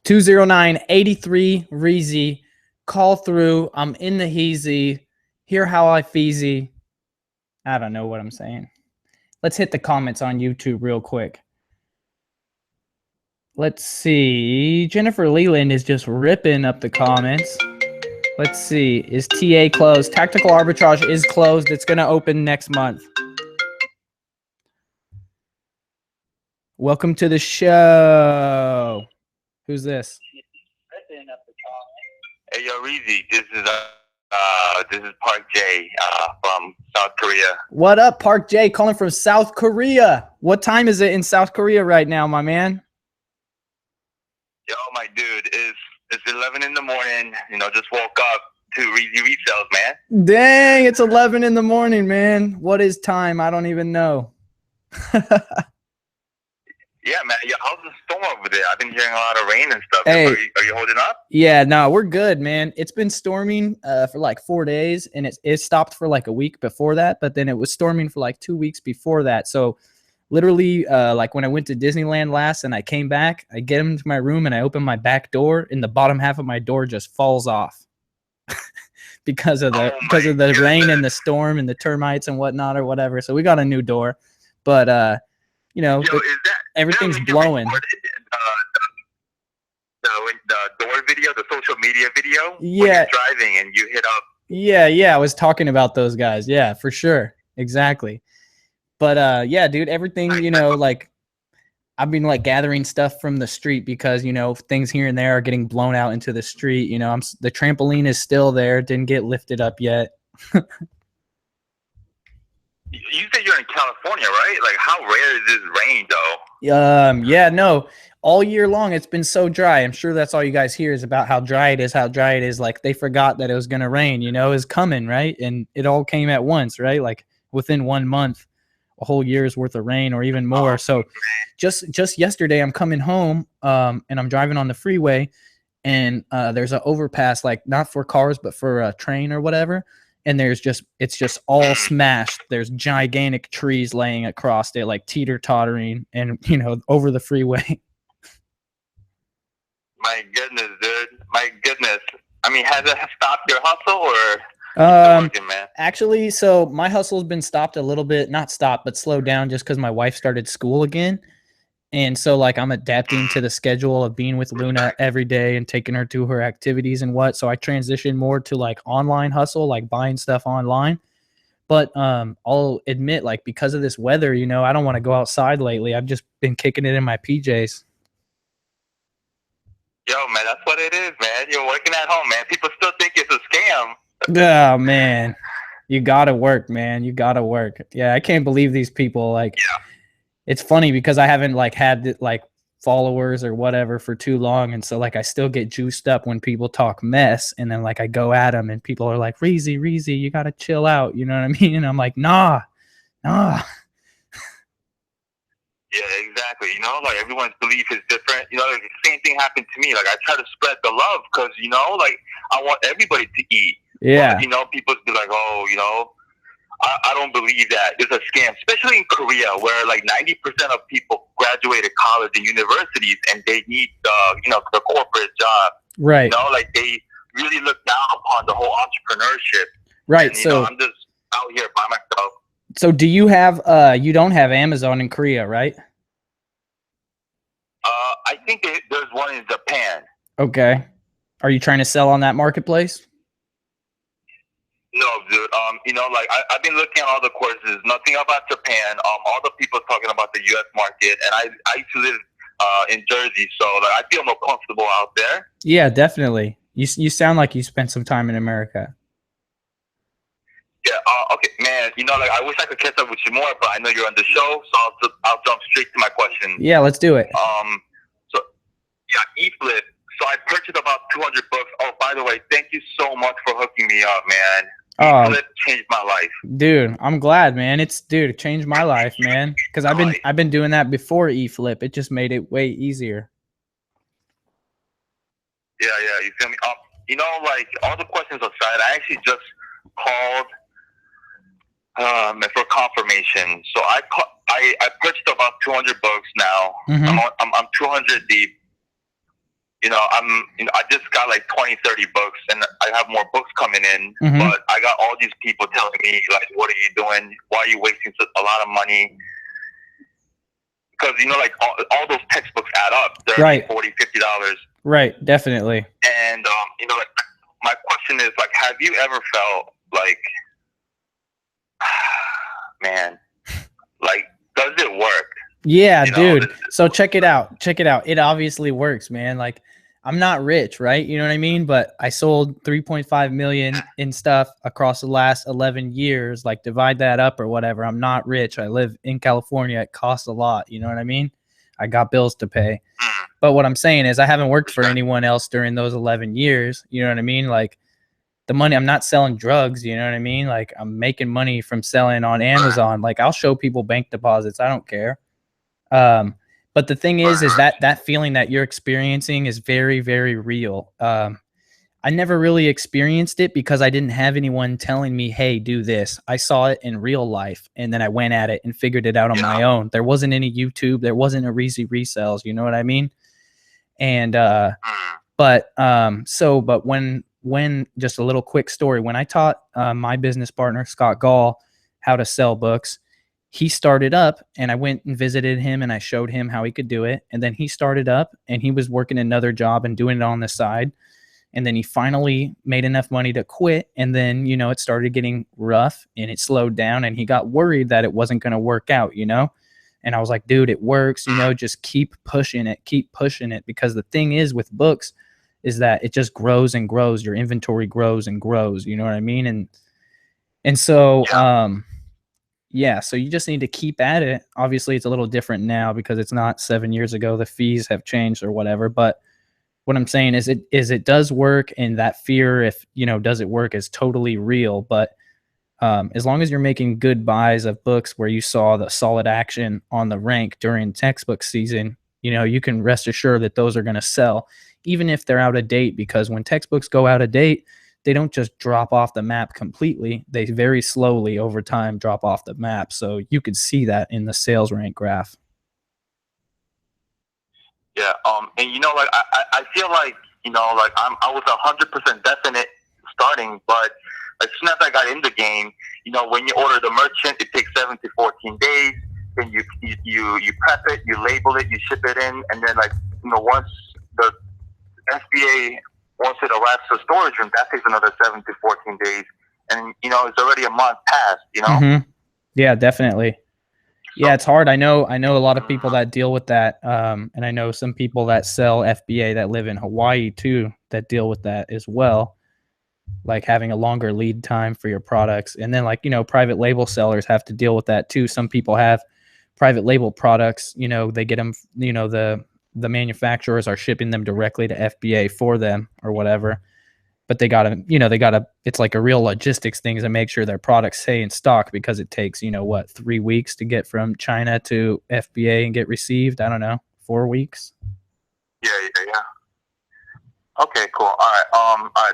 209-83 REEZY. Call through. I'm in the heezy. Hear how I feezy. I don't know what I'm saying. Let's hit the comments on YouTube real quick. Let's see. Jennifer Leland is just ripping up the comments. Let's see. Is TA closed? Tactical arbitrage is closed. It's going to open next month. Welcome to the show. Who's this? Hey, yo, REEZY. This is Park J from South Korea. What up, Park J? Calling from South Korea. What time is it in South Korea right now, my man? Yo, my dude, it's 11 in the morning. Just woke up to REEZY Resells, man. Dang, it's 11 in the morning, man. What is time? I don't even know. Yeah, man. Yo, how's the storm over there? I've been hearing a lot of rain and stuff. Hey. Are you holding up? Yeah, no, we're good, man. It's been storming for like 4 days, and it stopped for like a week before that, but then it was storming for like 2 weeks before that. So literally, like when I went to Disneyland last and I came back, I get into my room and I open my back door, and the bottom half of my door just falls off because of the rain and the storm and the termites and whatnot or whatever. So we got a new door, but Yo, everything's blowing. The door video, the social media video. Yeah. When you're driving and you hit up. Yeah. I was talking about those guys. Yeah, for sure. Exactly. But yeah, dude, everything, like I've been like gathering stuff from the street because, you know, things here and there are getting blown out into the street. You know, the trampoline is still there. Didn't get lifted up yet. You said you're in California, right? Like, how rare is this rain, though? Yeah, no, all year long it's been so dry. I'm sure that's all you guys hear is about how dry it is, Like, they forgot that it was going to rain, you know, is coming, right? And it all came at once, right? Like within 1 month, a whole year's worth of rain or even more. So just yesterday I'm coming home, and I'm driving on the freeway, and there's an overpass, like not for cars, but for a train or whatever. And it's just all smashed. There's gigantic trees laying across it, like teeter-tottering, and, you know, over the freeway. My goodness, dude. My goodness. I mean, has it stopped your hustle, or working, man? Actually, so my hustle's been stopped a little bit, not stopped, but slowed down just because my wife started school again. And so, like, I'm adapting to the schedule of being with Luna every day and taking her to her activities and what. So I transitioned more to like online hustle, like buying stuff online. But I'll admit, like, because of this weather, you know, I don't want to go outside lately. I've just been kicking it in my PJs. Yo, man, that's what it is, man. You're working at home, man. People still think it's a scam. Oh, man. You got to work, man. You got to work. Yeah, I can't believe these people, like... Yeah. It's funny because I haven't like had like followers or whatever for too long. And so like, I still get juiced up when people talk mess, and then like I go at them and people are like, Reezy, you got to chill out. You know what I mean? And I'm like, nah. Yeah, exactly. You know, like everyone's belief is different. You know, like, the same thing happened to me. Like I try to spread the love because, you know, like I want everybody to eat. Yeah. But, you know, people be like, oh, you know, I don't believe that it's a scam, especially in Korea, where like 90% of people graduated college and universities, and they need you know, the corporate job. Right. You know, like they really look down upon the whole entrepreneurship. Right. And, so you know, I'm just out here by myself. So do you have you don't have Amazon in Korea, right? I think there's one in Japan. Okay. Are you trying to sell on that marketplace? No, dude. You know, like I've been looking at all the courses. Nothing about Japan. All the people talking about the U.S. market, and I used to live in Jersey, so like I feel more comfortable out there. Yeah, definitely. You sound like you spent some time in America. Yeah. Okay, man. You know, like I wish I could catch up with you more, but I know you're on the show, so I'll jump straight to my question. Yeah, let's do it. So yeah, eFlip. So I purchased about 200 books. Oh, by the way, thank you so much for hooking me up, man. It changed my life, dude. I'm glad, man. It changed my life, man. Because I've been doing that before eFlip. It just made it way easier. Yeah, you feel me? You know, like all the questions aside, I actually just called for confirmation. So I purchased about 200 books now. Mm-hmm. I'm 200 deep. You know, I just got like 20, 30 books, and I have more books coming in. Mm-hmm. But I got all these people telling me, like, what are you doing? Why are you wasting a lot of money? Because, you know, like all those textbooks add up. They're right. $40, $50. Right, definitely. And, you know, like, my question is, like, have you ever felt like, man, like, does it work? Yeah, dude. So check it out. It obviously works, man. Like, I'm not rich, right? You know what I mean? But I sold 3.5 million in stuff across the last 11 years. Like, divide that up or whatever. I'm not rich. I live in California. It costs a lot. You know what I mean? I got bills to pay. But what I'm saying is I haven't worked for anyone else during those 11 years. You know what I mean? Like, the money, I'm not selling drugs. You know what I mean? Like, I'm making money from selling on Amazon. Like, I'll show people bank deposits. I don't care. But the thing is that feeling that you're experiencing is very, very real. I never really experienced it because I didn't have anyone telling me, hey, do this. I saw it in real life, and then I went at it and figured it out on my own. There wasn't any YouTube. There wasn't a REEZY Resells. You know what I mean? And, but when just a little quick story, when I taught, my business partner, Scott Gall, how to sell books, he started up, and I went and visited him, and I showed him how he could do it. And then he started up, and he was working another job and doing it on the side. And then he finally made enough money to quit. And then, you know, it started getting rough and it slowed down, and he got worried that it wasn't going to work out, you know? And I was like, dude, it works, you know, just keep pushing it, because the thing is with books is that it just grows and grows. Your inventory grows and grows, you know what I mean? And so yeah, so you just need to keep at it. Obviously it's a little different now because it's not 7 years ago. The fees have changed or whatever, but what I'm saying is it does work, and that fear, if you know, does it work, is totally real. But as long as you're making good buys of books where you saw the solid action on the rank during textbook season, you know, you can rest assured that those are going to sell, even if they're out of date, because when textbooks go out of date, they don't just drop off the map completely. They very slowly over time drop off the map. So you could see that in the sales rank graph. Yeah, and you know, like I feel like, you know, like I was 100% definite starting, but as soon as I got in the game, you know, when you order the merchant, it takes 7 to 14 days. Then you prep it, you label it, you ship it in, and then like, you know, once the SBA wants it arrives to the storage room, that takes another 7 to 14 days, and you know, it's already a month past. You know. Mm-hmm. Yeah, definitely. Yeah, it's hard. I know a lot of people that deal with that, and I know some people that sell FBA that live in Hawaii too that deal with that as well, like having a longer lead time for your products. And then, like, you know, private label sellers have to deal with that too. Some people have private label products, you know, they get them, you know, the manufacturers are shipping them directly to FBA for them or whatever. But they gotta, it's like a real logistics thing to make sure their products stay in stock, because it takes, you know, what, 3 weeks to get from China to FBA and get received. I don't know, 4 weeks. Yeah. Okay, cool. All right.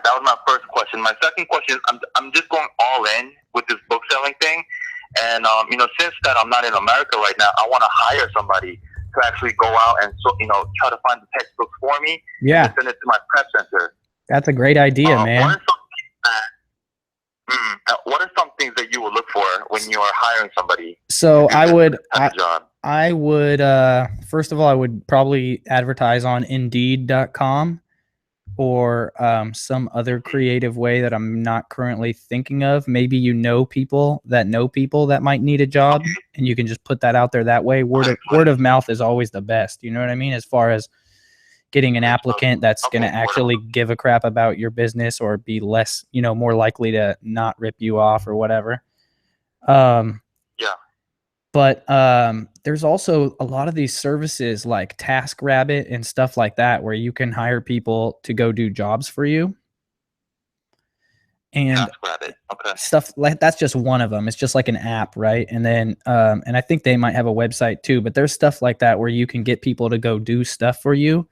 That was my first question. My second question, I'm just going all in with this book selling thing, and you know, since that I'm not in America right now, I want to hire somebody to actually go out and, so, you know, try to find the textbooks for me. Yeah. And send it to my prep center. That's a great idea, man. What are some things that you would look for when you are hiring somebody? So I would, first of all, I would probably advertise on Indeed.com or some other creative way that I'm not currently thinking of. Maybe you know people that might need a job, and you can just put that out there that way. Word of mouth is always the best. You know what I mean? As far as getting an applicant that's going to actually give a crap about your business or be less, you know, more likely to not rip you off or whatever. But there's also a lot of these services like TaskRabbit and stuff like that where you can hire people to go do jobs for you. And stuff like that's just one of them. It's just like an app, right? And then and I think they might have a website too, but there's stuff like that where you can get people to go do stuff for you.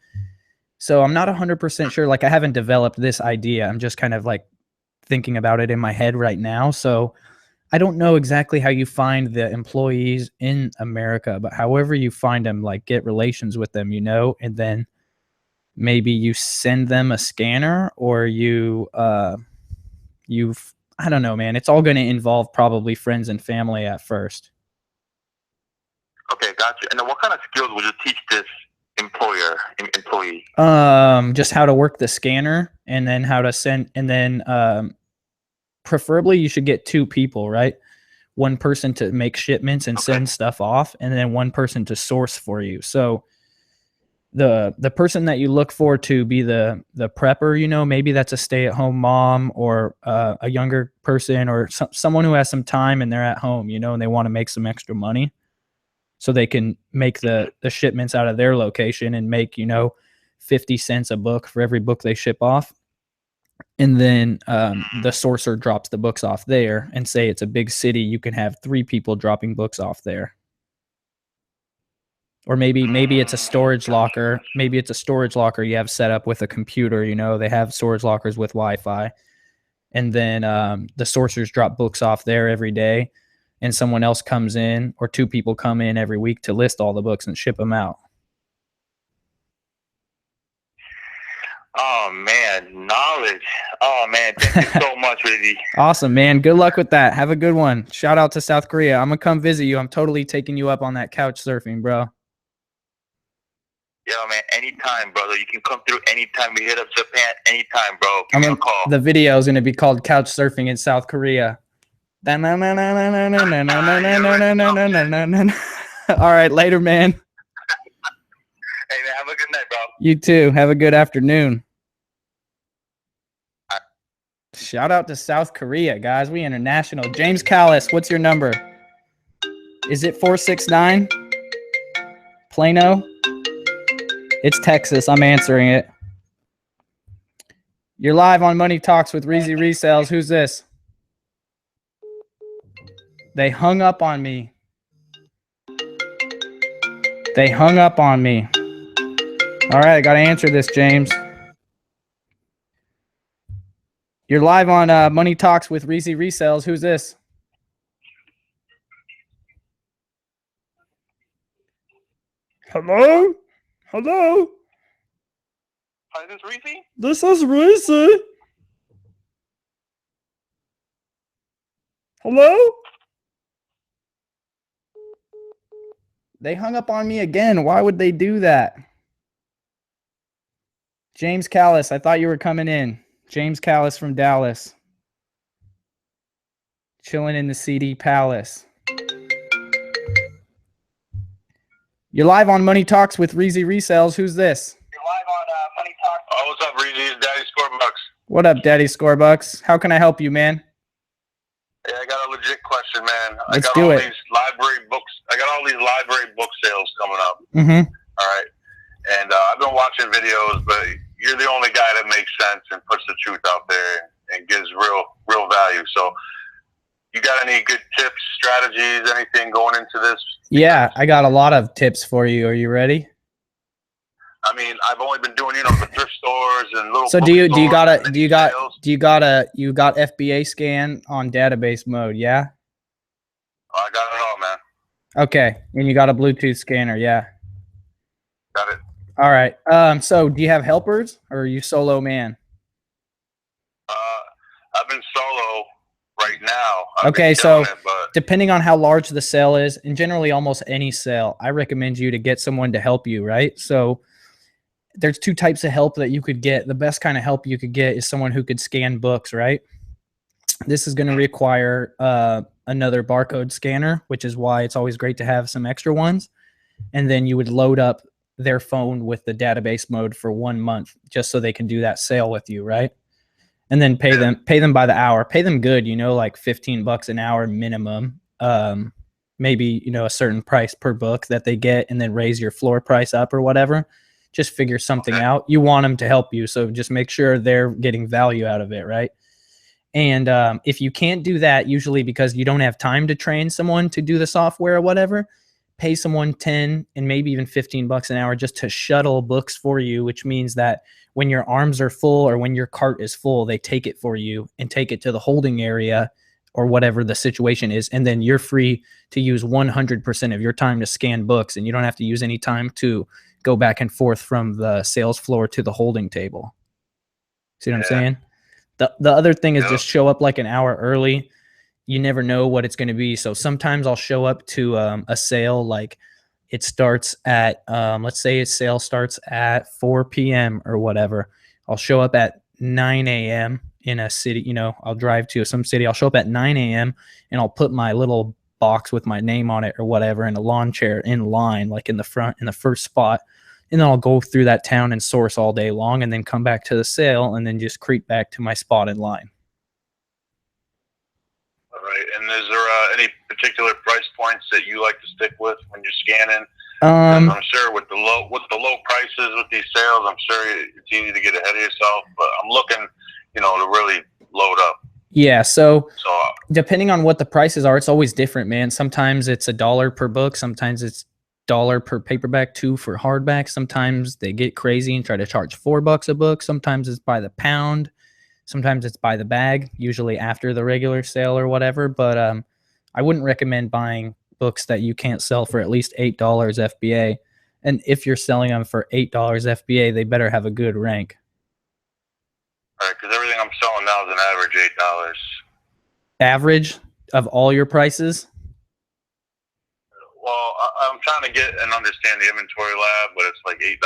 So I'm not 100% sure. Like, I haven't developed this idea. I'm just kind of like thinking about it in my head right now. So I don't know exactly how you find the employees in America, but however you find them, like, get relations with them, you know, and then maybe you send them a scanner, or I don't know, man. It's all going to involve probably friends and family at first. Okay, gotcha. And then what kind of skills would you teach this employee? Just how to work the scanner, and then how to send, and then preferably you should get 2 people, right? One person to make shipments and send stuff off, and then one person to source for you. So the person that you look for to be the prepper, you know, maybe that's a stay-at-home mom, or a younger person, or someone who has some time and they're at home, you know, and they want to make some extra money, so they can make the shipments out of their location and make, you know, 50 cents a book for every book they ship off. And then the sourcer drops the books off there, and say it's a big city, you can have 3 people dropping books off there. Or maybe it's a storage locker. Maybe it's a storage locker you have set up with a computer, you know, they have storage lockers with Wi-Fi. And then the sourcers drop books off there every day, and someone else comes in, or 2 people come in every week to list all the books and ship them out. Oh, man, knowledge. Oh, man, thank you so much, REEZY. Awesome, man. Good luck with that. Have a good one. Shout out to South Korea. I'm going to come visit you. I'm totally taking you up on that couch surfing, bro. Yeah, man, anytime, brother. You can come through anytime. We hit up Japan anytime, bro. Give me a call. The video is going to be called Couch Surfing in South Korea. All right, later, man. Hey, man, have a good night, bro. You too. Have a good afternoon. Shout out to South Korea, guys. We international. James Callis, what's your number? Is it 469? Plano? It's Texas. I'm answering it. You're live on Money Talks with REEZY Resells. Who's this? They hung up on me. They hung up on me. All right, I got to answer this, James. You're live on Money Talks with REEZY Resells. Who's this? Hello? Hello? Hi, this is Reezy? This is REEZY. Hello? They hung up on me again. Why would they do that? James Callis, I thought you were coming in. James Callis from Dallas. Chilling in the CD Palace. You're live on Money Talks with REEZY Resells. Who's this? You're live on Money Talks. Oh, what's up, Reezy? It's Daddy Scorebucks. What up, Daddy Scorebucks? How can I help you, man? Yeah, I got a legit question, man. Let's I got do all it. these library books. I got all these library book sales coming up. Mm-hmm. All right. And I've been watching videos, but you're the only guy that makes sense and puts the truth out there and gives real value. So you got any good tips, strategies, anything going into this? Yeah, I got a lot of tips for you. Are you ready? I mean, I've only been doing, the thrift stores and little. So do you got FBA scan on database mode? Yeah. I got it all, man. Okay, and you got a Bluetooth scanner, yeah. Got it. All right. So do you have helpers or are you solo man? I've been solo right now. Okay, so depending on how large the sale is, and generally almost any sale, I recommend you to get someone to help you, right? So there's two types of help that you could get. The best kind of help you could get is someone who could scan books, right? This is going to require another barcode scanner, which is why it's always great to have some extra ones. And then you would load up their phone with the database mode for 1 month just so they can do that sale with you, right? And then pay them by the hour. Pay them good, like $15 an hour minimum. Maybe, a certain price per book that they get, and then raise your floor price up or whatever. Just figure something out. You want them to help you, so just make sure they're getting value out of it, right? And if you can't do that, usually because you don't have time to train someone to do the software or whatever, pay someone 10 and maybe even $15 an hour just to shuttle books for you, which means that when your arms are full or when your cart is full, they take it for you and take it to the holding area or whatever the situation is. And then you're free to use 100% of your time to scan books, and you don't have to use any time to go back and forth from the sales floor to the holding table. See what I'm saying? The other thing is just show up like an hour early. You never know what it's going to be. So sometimes I'll show up to a sale, like it starts at, let's say a sale starts at 4 p.m. or whatever. I'll show up at 9 a.m. in a city, I'll drive to some city. I'll show up at 9 a.m. and I'll put my little box with my name on it or whatever in a lawn chair in line, like in the front, in the first spot. And then I'll go through that town and source all day long and then come back to the sale and then just creep back to my spot in line. All right. And is there any particular price points that you like to stick with when you're scanning? I'm sure with the low prices with these sales, I'm sure it's easy to get ahead of yourself, but I'm looking, to really load up. Yeah. So depending on what the prices are, it's always different, man. Sometimes it's $1 per book. Sometimes it's $1 per paperback, $2 for hardback. Sometimes they get crazy and try to charge $4 a book. Sometimes it's by the pound. Sometimes it's by the bag, usually after the regular sale or whatever. But I wouldn't recommend buying books that you can't sell for at least $8 FBA. And if you're selling them for $8 FBA, they better have a good rank. All right, because everything I'm selling now is an average $8. Average of all your prices? Well, I'm trying to get and understand the inventory lab, but it's like $8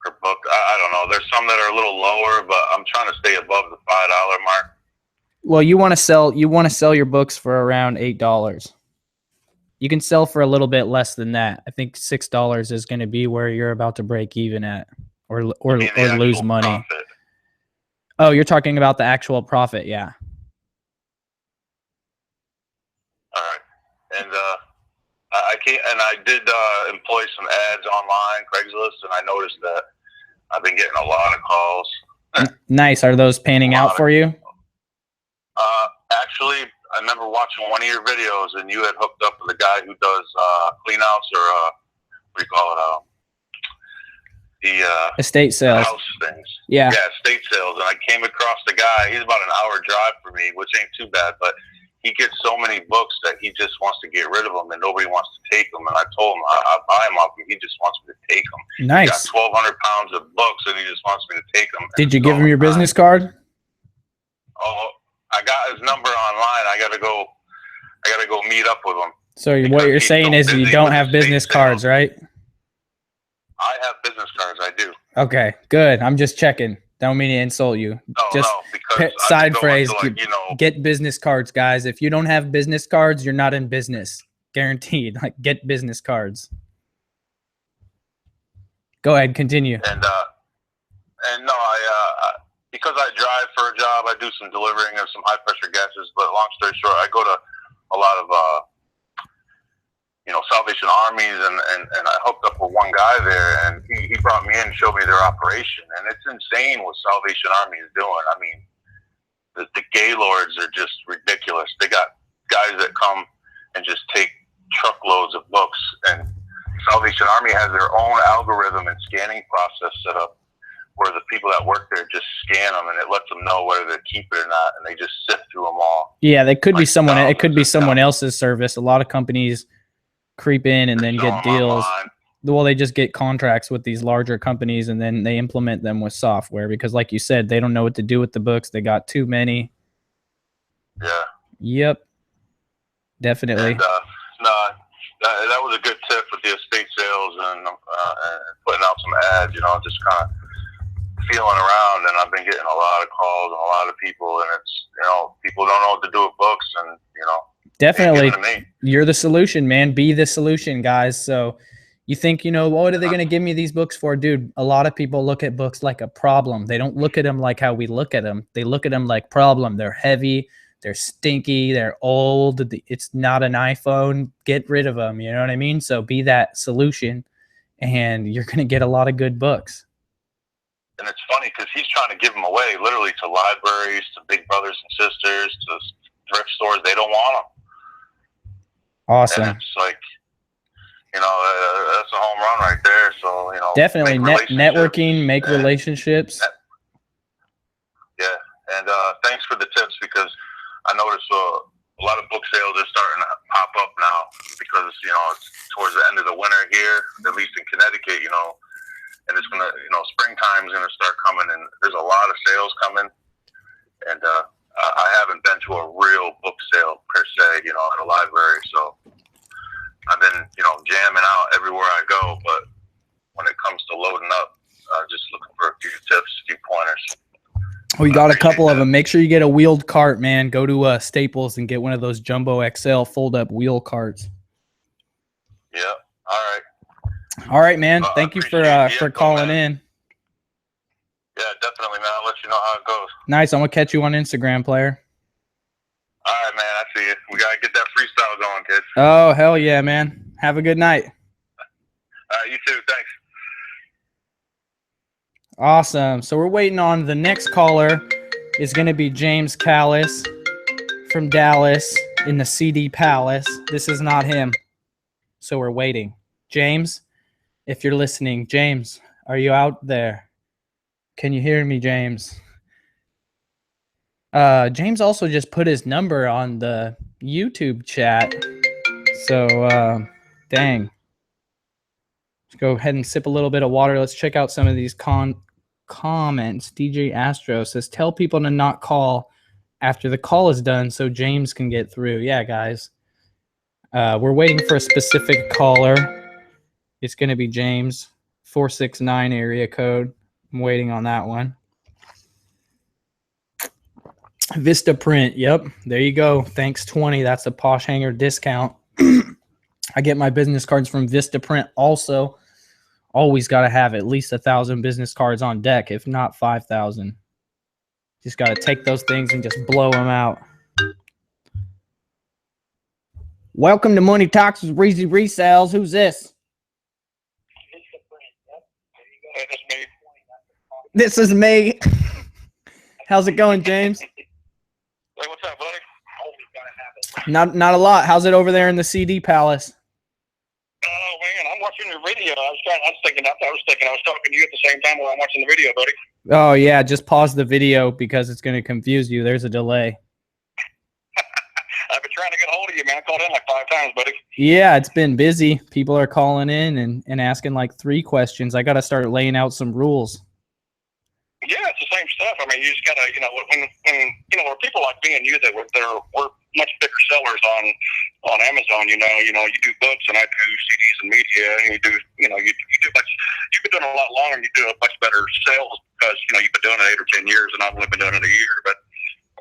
per book. I don't know. There's some that are a little lower, but I'm trying to stay above the $5 mark. Well, you want to sell your books for around $8. You can sell for a little bit less than that. I think $6 is going to be where you're about to break even at, or lose money. Profit. Oh, you're talking about the actual profit, yeah. All right, and I did employ some ads online, Craigslist, and I noticed that I've been getting a lot of calls. Nice. Are those panning out for you? Actually, I remember watching one of your videos, and you had hooked up with a guy who does cleanouts or what do you call it? Estate sales. House things. Yeah. Yeah, estate sales. And I came across the guy. He's about an hour drive for me, which ain't too bad, but he gets so many books that he just wants to get rid of them, and nobody wants to take them. And I told him I'll buy them off him. He just wants me to take them. Nice. He got 1,200 pounds of books, and he just wants me to take them. Did you give him your business card? Oh, I got his number online. I gotta go meet up with him. So what you're saying is you don't have business cards, right? I have business cards. I do. Okay, good. I'm just checking. Don't mean to insult you. No, because side phrase, get business cards, guys. If you don't have business cards, you're not in business. Guaranteed. Like, get business cards. Go ahead, continue. And no, because I drive for a job, I do some delivering of some high pressure gases. But long story short, I go to a lot of Salvation Armies, and I hooked up with one guy there, and he brought me in and showed me their operation, and it's insane what Salvation Army is doing. I mean, the Gaylords are just ridiculous. They got guys that come and just take truckloads of books, and Salvation Army has their own algorithm and scanning process set up where the people that work there just scan them, and it lets them know whether they keep it or not, and they just sift through them all. Yeah, they could be someone. It could be someone else's service. A lot of companies creep in and then get deals. Well, they just get contracts with these larger companies, and then they implement them with software because, like you said, they don't know what to do with the books. They got too many. Yeah. Yep. Definitely. And, that was a good tip with the estate sales and putting out some ads. Just kind of feeling around, and I've been getting a lot of calls and a lot of people, and it's people don't know what to do with books, and definitely you're the solution, man. Be the solution, guys. So you think, what are they going to give me these books for? Dude, a lot of people look at books like a problem. They don't look at them like how we look at them. They look at them like problem. They're heavy, they're stinky, they're old. It's not an iPhone. Get rid of them. You know what I mean? So be that solution, and you're going to get a lot of good books. And it's funny because he's trying to give them away literally to libraries, to big brothers and sisters, to thrift stores. They don't want them. Awesome. And it's like, that's a home run right there. So, definitely networking, make relationships. Yeah. And thanks for the tips, because I noticed a lot of book sales are starting to pop up now because, it's towards the end of the winter here, at least in Connecticut, and it's going to, springtime's going to start coming, and there's a lot of sales coming. And I haven't been to a real book sale per se, at a library. So I've been, jamming out everywhere I go. But when it comes to loading up, just looking for a few tips, a few pointers. We got a couple of them. Make sure you get a wheeled cart, man. Go to Staples and get one of those Jumbo XL fold-up wheel carts. Yeah. All right. All right, man. Thank you for calling in. Yeah, definitely, man. I'll let you know how it goes. Nice. I'm going to catch you on Instagram, player. All right, man. I see you. We got to get that freestyle going, kid. Oh, hell yeah, man. Have a good night. All right, you too. Thanks. Awesome. So we're waiting on the next caller. Is going to be James Callis from Dallas in the CD Palace. This is not him. So we're waiting. James, if you're listening, James, are you out there? Can you hear me, James? James also just put his number on the YouTube chat. So, dang. Let's go ahead and sip a little bit of water. Let's check out some of these comments. DJ Astro says, tell people to not call after the call is done so James can get through. Yeah, guys. We're waiting for a specific caller. It's going to be James, 469 area code. I'm waiting on that one. Vista Print. Yep. There you go. Thanks 20. That's a Posh Hanger discount. I get my business cards from Vistaprint also. Always got to have at least 1,000 business cards on deck, if not 5,000. Just got to take those things and just blow them out. Welcome to Money Talks with REEZY Resells. Who's this? This is me. How's it going, James? Hey, what's up, buddy? Not a lot. How's it over there in the CD Palace? Oh man, I'm watching your video. I was thinking I was talking to you at the same time while I'm watching the video, buddy. Oh yeah, just pause the video because it's going to confuse you. There's a delay. I've been trying to get a hold of you, man. I called in like 5 times, buddy. Yeah, it's been busy. People are calling in and asking like 3 questions. I got to start laying out some rules. Yeah, it's the same stuff. I mean, you just gotta, when where people like me and you that we're much bigger sellers on Amazon. You do books and I do CDs and media, and you do you've been doing it a lot longer and you do a much better sales because you've been doing it 8 or 10 years and I've only been doing it a year. But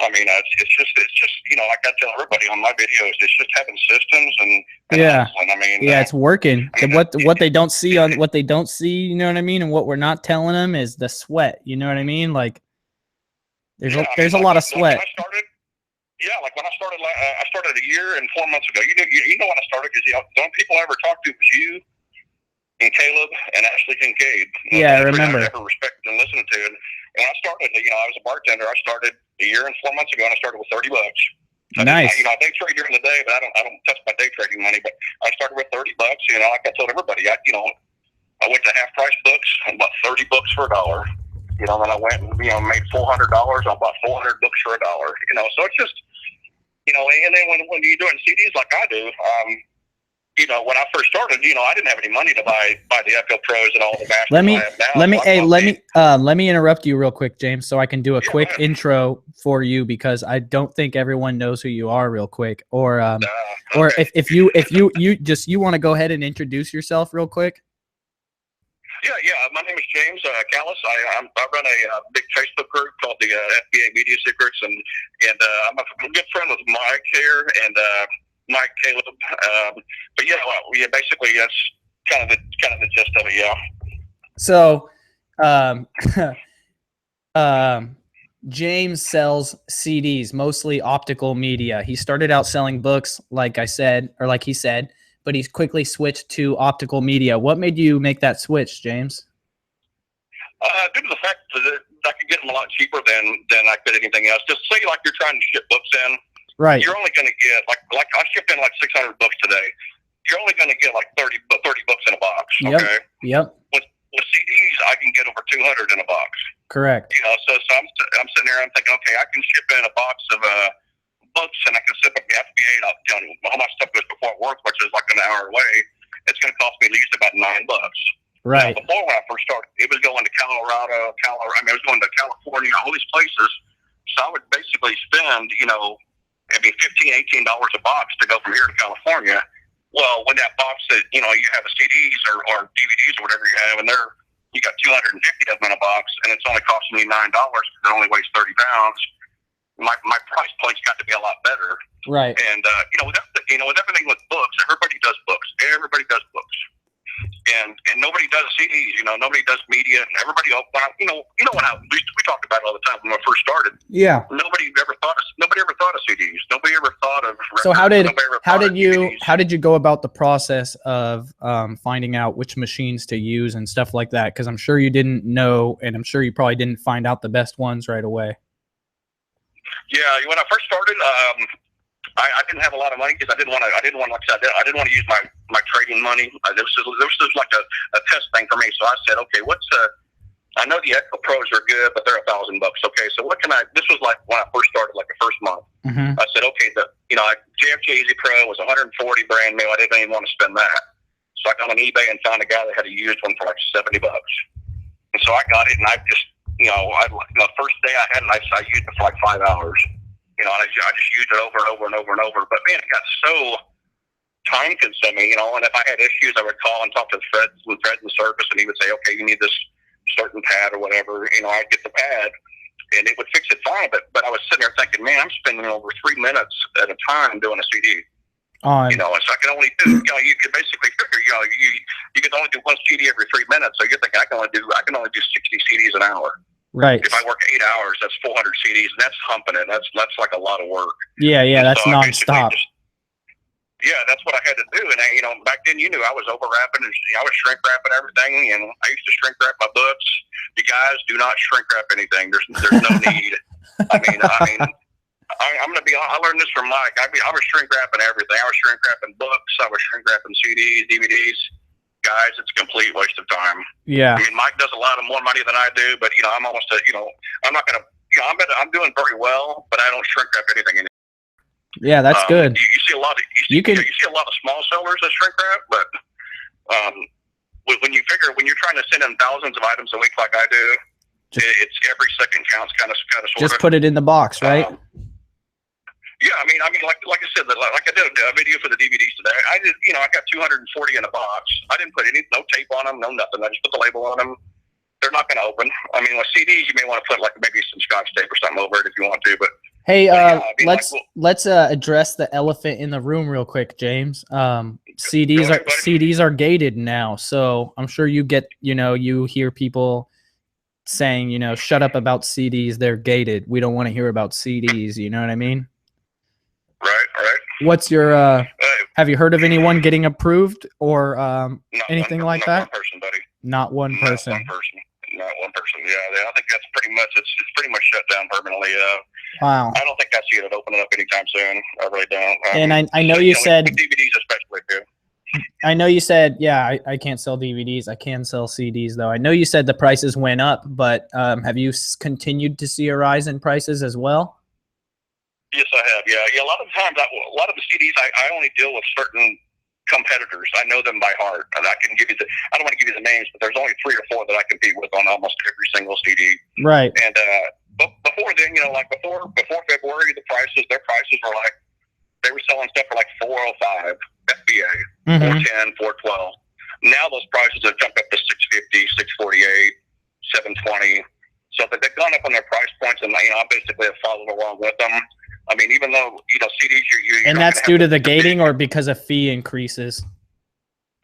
I mean, it's just like I tell everybody on my videos, it's just having systems and yeah. hustling. I mean, it's working. What they don't see, you know what I mean, and what we're not telling them is the sweat. You know what I mean? Like there's a lot of sweat. When I started a year and 4 months ago. You know when I started because the only people I ever talked to was you and Caleb and Ashley Kincaid. Yeah, I remember. I ever respected and listened to. And I started, I was a bartender. I started a year and 4 months ago, and I started with $30. Nice. I day trade during the day, but I don't touch my day trading money. But I started with $30. Like I told everybody, I went to half price books and bought 30 books for $1. Then I went and made $400. I bought 400 books for $1. So it's just, and then when you're doing CDs like I do, when I first started, I didn't have any money to buy the FL Pros and all the masters let me interrupt you real quick, James, so I can do a quick intro for you because I don't think everyone knows who you are real quick. Or if you want to go ahead and introduce yourself real quick. Yeah. My name is James Callis. I run a big Facebook group called the FBA Media Secrets, and I'm a good friend with Mike here and Mike, Caleb. But basically that's kind of the gist of it. Yeah. So, James sells CDs, mostly optical media. He started out selling books, like he said, but he's quickly switched to optical media. What made you make that switch, James? Due to the fact that I could get them a lot cheaper than I could anything else. Just say like you're trying to ship books in. Right. You're only going to get like I shipped in like 600 books today. You're only going to get like 30 books in a box. Okay. Yep. With CDs, I can get over 200 in a box. Correct. So I'm sitting there. I'm thinking, okay, I can ship in a box of books, and I can ship up the FBA. And I'll tell you how much stuff goes before work, which is like an hour away. It's going to cost me at least about $9. Right. Now, before when I first started, it was going to Colorado. It was going to California, all these places. So I would basically spend, $15, $18 a box to go from here to California. Well, when that box that, you have a CDs or DVDs or whatever you have, and you got 250 of them in a box, and it's only costing me $9 because it only weighs 30 pounds. My price point's got to be a lot better. Right. And, with everything with books, everybody does books. Everybody does books. And nobody does CDs, nobody does media, and everybody, we talked about it all the time when I first started. Yeah. Nobody ever thought of CDs. Nobody ever thought of records. So how did you go about the process of finding out which machines to use and stuff like that? Because I'm sure you didn't know, and I'm sure you probably didn't find out the best ones right away. Yeah, when I first started, I didn't have a lot of money because I didn't want to use my trading money. This was just like a test thing for me. So I said, okay, I know the Echo Pros are good, but they're $1,000. Okay, so what can I? This was like when I first started, like the first month. Mm-hmm. I said, okay, JFJ Easy Pro was 140 brand new. I didn't even want to spend that. So I got on eBay and found a guy that had a used one for like $70. And so I got it, and I just, the first day I had it, I used it for like 5 hours. And I just used it over and over and over and over. But man, it got so time consuming, and if I had issues, I would call and talk to Fred in service, and he would say, okay, you need this certain pad or whatever. I'd get the pad, and it would fix it fine. But I was sitting there thinking, man, I'm spending over 3 minutes at a time doing a CD. On. You know, and so I can only do, you know, you can basically figure, you know, you can only do one CD every 3 minutes. So you're thinking I can only do 60 CDs an hour. Right. If I work 8 hours, that's 400 CDs, and that's humping it. That's like a lot of work. Yeah, And that's so nonstop. Yeah, that's what I had to do. And you know, back then, you knew I was overwrapping and I was shrink wrapping everything. And I used to shrink wrap my books. You guys do not shrink wrap anything. There's no need. I'm gonna be. I learned this from Mike. I was shrink wrapping everything. I was shrink wrapping books. I was shrink wrapping CDs, DVDs. Guys, it's a complete waste of time. Yeah. I mean, Mike does a lot of more money than I do, but you know, I'm almost a, you know, I'm not gonna. You know, I'm doing very well, but I don't shrink wrap anything anymore. Yeah, that's good. You see a lot of you see a lot of small sellers that shrink wrap, but when you're trying to send in thousands of items a week like I do, it's every second counts, kind of sort of. Just put it in the box, right? Yeah, I mean, like I said, like I did a video for the DVDs today. I did, you know, I got 240 in a box. I didn't put no tape on them, no nothing. I just put the label on them. They're not going to open. I mean, with CDs, you may want to put like maybe some Scotch tape or something over it if you want to. But hey, yeah, I mean, let's address the elephant in the room real quick, James. CDs are gated now, so I'm sure you get, you know, you hear people saying, you know, shut up about CDs. They're gated. We don't want to hear about CDs. You know what I mean? Right. What's your have you heard of anyone getting approved or anything like that? Not one person, buddy. Not one person. Not one person. Yeah, I think that's pretty much it's pretty much shut down permanently. Wow. I don't think I see it opening up anytime soon. I really don't. And I know you said DVDs especially too. I know you said, yeah, I can't sell DVDs. I can sell CDs though. I know you said the prices went up, but have you continued to see a rise in prices as well? Yes, I have. Yeah. A lot of times, a lot of the CDs, I only deal with certain competitors. I know them by heart, and I can give you I don't want to give you the names, but there's only 3 or 4 that I compete with on almost every single CD. Right. And before then, you know, like before February, their prices were like they were selling stuff for like $405 FBA, $410, $412. Now those prices have jumped up to $650, $648, $720. So they've gone up on their price points, and you know, I basically have followed along with them. I mean, even though, you know, CDs, you're and that's due to the gating or because of fee increases?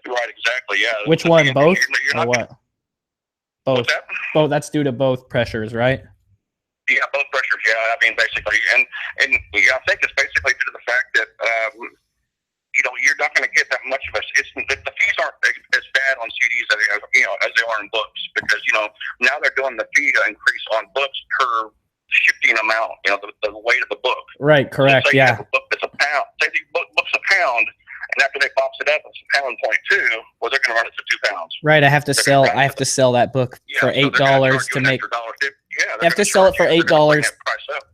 Right, exactly, yeah. Which one, both or what? Both. Both. That's due to both pressures, right? Yeah, both pressures, yeah. I mean, basically, and yeah, I think it's basically due to the fact that, you know, you're not going to get that much of the fees aren't as bad on CDs as, you know, as they are in books, because, you know, now they're doing the fee increase on books per shifting amount, you know, the weight of the book. Right, correct, so yeah. A book that's a pound. Say the book's a pound, and after they box it up, it's £1.2. Well, they're going to run it to 2 pounds. Right, I have to sell that book for $8 to make. Yeah, you have to sell it for $8.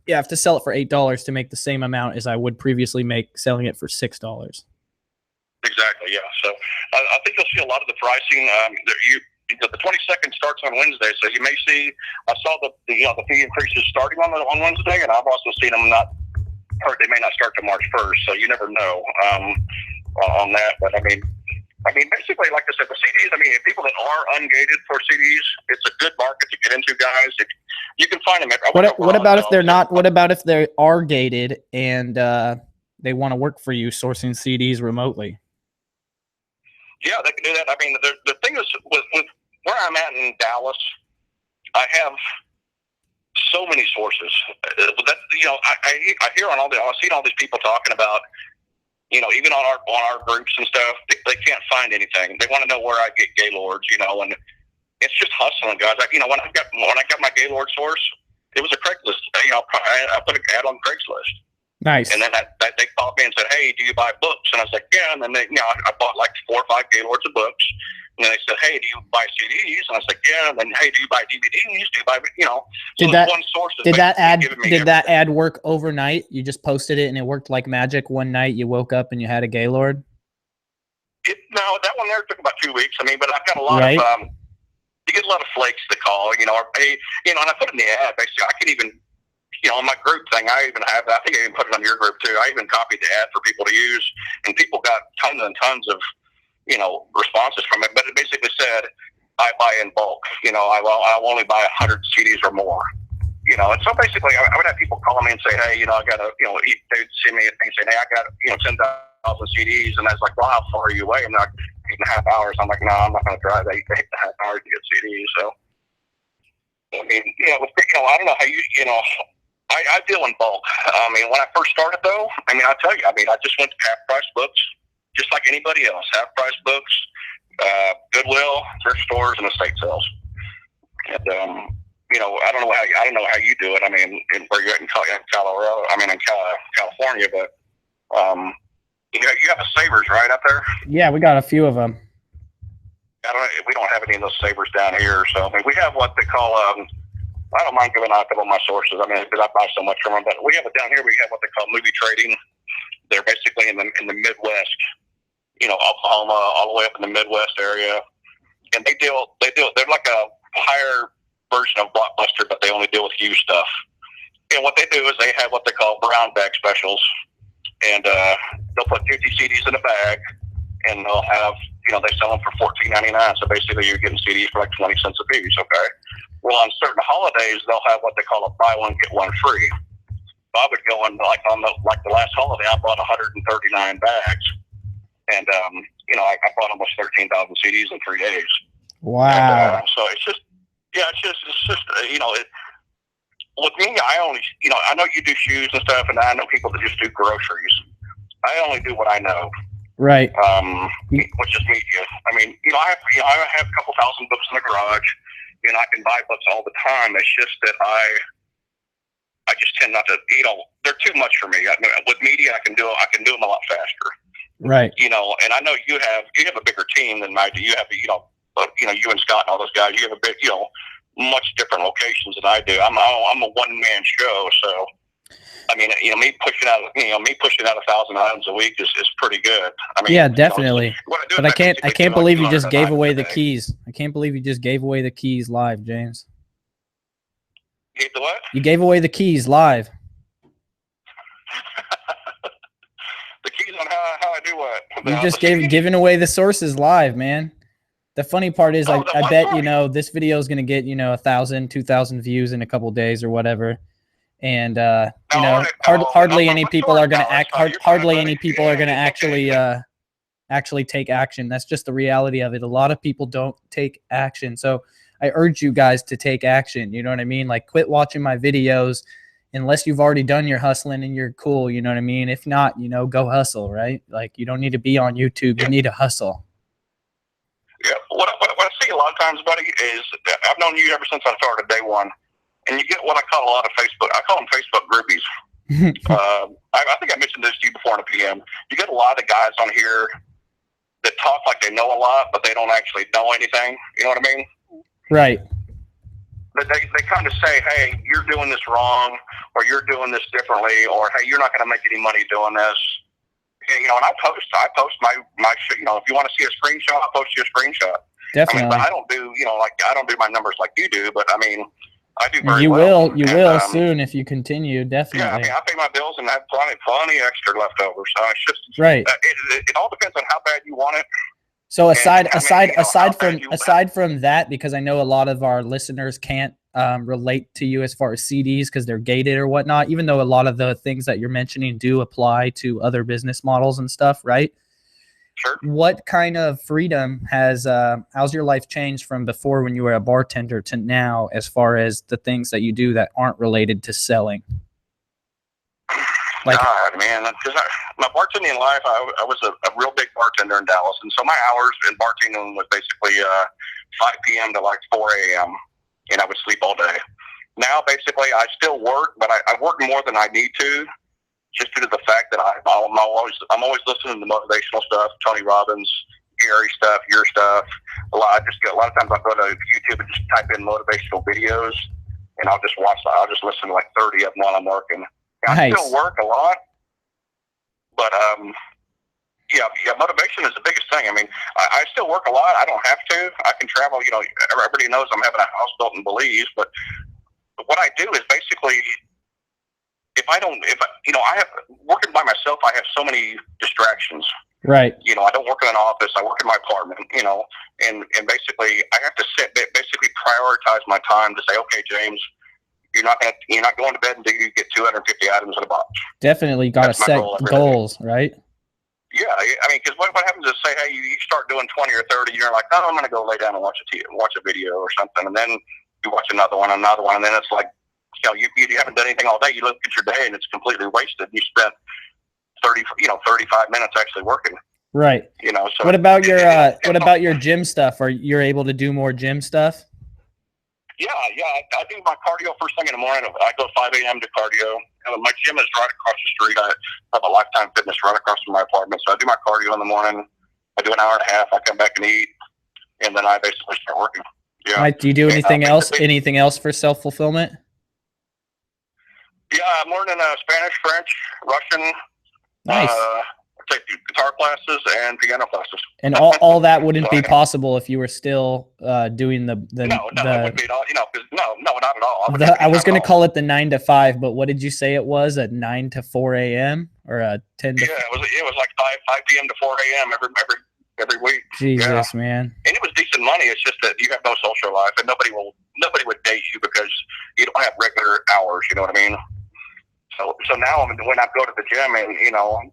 Yeah, I have to sell it for $8 to make the same amount as I would previously make selling it for $6. Exactly, yeah. So I think you'll see a lot of the pricing. The 22nd starts on Wednesday, so you may see. I saw the fee increases starting on Wednesday, and I've also seen them they may not start to March 1st. So you never know on that. But I mean, basically, like I said, the CDs. I mean, people that are ungated for CDs, it's a good market to get into, guys. You can find them. What about if they're not? What about if they are gated and they want to work for you sourcing CDs remotely? Yeah, they can do that. I mean, the thing is, with where I'm at in Dallas, I have so many sources. That, you know, I hear I see all these people talking about, you know, even on our groups and stuff, they can't find anything. They want to know where I get Gaylords, you know, and it's just hustling, guys. You know, when I got my Gaylord source, it was a Craigslist. You know, I put an ad on Craigslist. Nice. And then they called me and said, "Hey, do you buy books?" And I was like, "Yeah." And then I bought like 4 or 5 Gaylords of books. And then they said, "Hey, do you buy CDs?" And I was like, "Yeah." And then, "Hey, do you buy DVDs? Do you buy?" You know. So did that ad work overnight? You just posted it and it worked like magic. One night you woke up and you had a Gaylord. No, that one there took about 2 weeks. I mean, but I've got a lot of you get a lot of flakes to call. You know, and I put in the ad. Basically, I can even. You know, on my group thing, I think I even put it on your group too. I even copied the ad for people to use, and people got tons and tons of, you know, responses from it. But it basically said, I buy in bulk. You know, I'll only buy 100 CDs or more. You know, and so basically, I would have people call me and say, "Hey, you know, I got a, you know," they'd send me a thing saying, "Hey, I got, you know, 10,000 CDs, and I was like, well, how far are you away? And they're like, 8.5 hours. I'm like, no, I'm not going to drive 8.5 hours to get CDs. So, I mean, I don't know how I deal in bulk. I mean, when I first started, though, I mean, I'll tell you, I just went to half-price books, just like anybody else. Half-price books, Goodwill, thrift stores, and estate sales. And I don't know how you do it. I mean, where you're in Colorado, in California, but you have a Savers right up there. Yeah, we got a few of them. We don't have any of those Savers down here. So I mean, we have what they call. I don't mind giving out a couple of my sources. I mean, because I buy so much from them. But we have it down here. We have what they call movie trading. They're basically in the Midwest. Oklahoma, all the way up in the Midwest area, and they deal. They're like a higher version of Blockbuster, but they only deal with used stuff. And what they do is they have what they call brown bag specials, and they'll put 50 CDs in a bag, and they'll have they sell them for $14.99. So basically, you're getting CDs for like 20 cents a piece. Okay. Well, on certain holidays, they'll have what they call a buy one get one free. I would go in the last holiday, I bought 139 bags, and I bought almost 13,000 CDs in 3 days. Wow. And, so it's just with me, I only I know you do shoes and stuff, and I know people that just do groceries. I only do what I know. Right. Which is media. I mean, I have a couple thousand books in the garage, and I can buy books all the time. It's just that I just tend not to. They're too much for me. With media, I can do them a lot faster. Right. And I know you have a bigger team than I do. You have you and Scott and all those guys. You have a big much different locations than I do. I'm a one man show, so. I mean, me pushing out 1,000 items a week is pretty good. I mean, yeah, definitely. But I can't believe you just gave away the keys. I can't believe you just gave away the keys live, James. Gave the what? You gave away the keys live. The keys on how I do what? You just giving away the sources live, man. The funny part is, I bet this video is gonna get 1,000, 2,000 views in a couple days or whatever. And hardly any people are going to act. Hardly any people are going to actually take action. That's just the reality of it. A lot of people don't take action. So I urge you guys to take action. You know what I mean? Like, quit watching my videos unless you've already done your hustling and you're cool. You know what I mean? If not, go hustle. Right? Like, you don't need to be on YouTube. You need to hustle. Yeah. What I see a lot of times, buddy, is I've known you ever since I started day one. And you get what I call a lot of I call them Facebook groupies. I think I mentioned this to you before in a PM. You get a lot of guys on here that talk like they know a lot, but they don't actually know anything. You know what I mean? Right. But they kind of say, hey, you're doing this wrong, or you're doing this differently, or hey, you're not going to make any money doing this. And I post my shit. If you want to see a screenshot, I'll post you a screenshot. Definitely. But I don't do, I don't do my numbers like you do, but I mean, I do very you well. You will soon if you continue, definitely. Yeah, I mean, I pay my bills and I have plenty extra left over. So it's just right. It all depends on how bad you want it. So aside from that, because I know a lot of our listeners can't relate to you as far as CDs because they're gated or whatnot, even though a lot of the things that you're mentioning do apply to other business models and stuff, right? Sure. What kind of freedom how's your life changed from before when you were a bartender to now, as far as the things that you do that aren't related to selling? Like, God, man, my bartending life, I was a real big bartender in Dallas, and so my hours in bartending was basically 5 p.m. to like 4 a.m., and I would sleep all day. Now, basically, I still work, but I work more than I need to. Just due to the fact that I'm always listening to motivational stuff, Tony Robbins, Gary stuff, your stuff. A lot of times I'll go to YouTube and just type in motivational videos, and I'll just listen to like 30 of them while I'm working. Nice. I still work a lot, but yeah, motivation is the biggest thing. I mean, I still work a lot. I don't have to. I can travel. Everybody knows I'm having a house built in Belize, but what I do is basically. I have working by myself. I have so many distractions. Right. I don't work in an office. I work in my apartment. And basically, I have to prioritize my time to say, okay, James, you're not going to bed until you get 250 items in a box. Definitely got to set goals, right? Yeah, I mean, because what happens is, say, hey, you start doing 20 or 30, you're like, oh, I'm going to go lay down and watch a video or something, and then you watch another one, and then it's like, you haven't done anything all day. You look at your day, and it's completely wasted. You spent 35 minutes actually working. Right. So what about your gym stuff? Are you able to do more gym stuff? Yeah. I do my cardio first thing in the morning. I go 5 a.m. to cardio. My gym is right across the street. I have a Lifetime Fitness right across from my apartment. So I do my cardio in the morning. I do an hour and a half. I come back and eat, and then I basically start working. Yeah. Right. Do you do anything else? Anything else for self-fulfillment? Yeah, I'm learning Spanish, French, Russian. Nice. I take guitar classes and piano classes. And all that wouldn't be possible if you were still doing the no, it would be all, no, not at all. I was going to call it the 9 to 5, but what did you say it was? At 9 to 4 a.m. or a 10 to? Yeah, it was like 5 p.m. to 4 a.m. every week. Jesus, man. And it was decent money. It's just that you have no social life, and nobody would date you because you don't have regular hours. You know what I mean? So now when I go to the gym and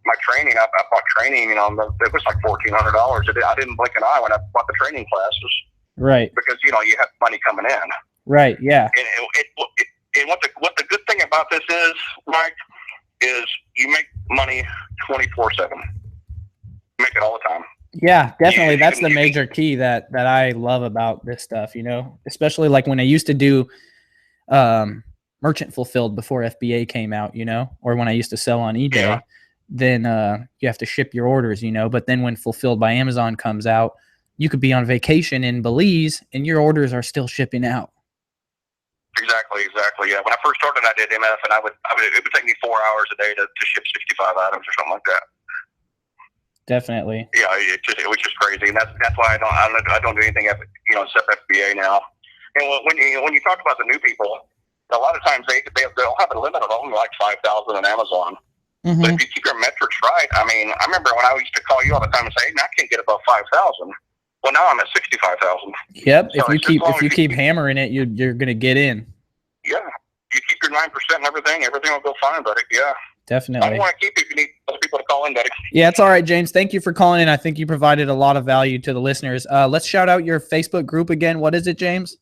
my training, I bought training. It was like $1,400. I didn't blink an eye when I bought the training classes. Right. Because you have money coming in. Right. Yeah. And what the good thing about this is, Mike, is you make money 24/7. Make it all the time. Yeah, definitely. That's the major key that I love about this stuff. Especially like when I used to do merchant fulfilled before FBA came out, or when I used to sell on eBay, then you have to ship your orders, but then when Fulfilled by Amazon comes out, you could be on vacation in Belize and your orders are still shipping out. Exactly. Yeah. When I first started, I did MF, and it would take me 4 hours a day to ship 65 items or something like that. Definitely. Yeah, it was just crazy, and that's why I don't do anything except FBA now. And when you talk about the new people, a lot of times they'll have a limit of only like 5,000 on Amazon. Mm-hmm. But if you keep your metrics right, I remember when I used to call you all the time and say, hey, I can't get above 5,000. Well, now I'm at 65,000. Yep. So if you keep hammering it, you're gonna get in. Yeah. You keep your 9% and everything will go fine, buddy. Yeah. Definitely. I don't want to keep you if you need other people to call in, buddy. Yeah, it's all right, James. Thank you for calling in. I think you provided a lot of value to the listeners. Let's shout out your Facebook group again. What is it, James?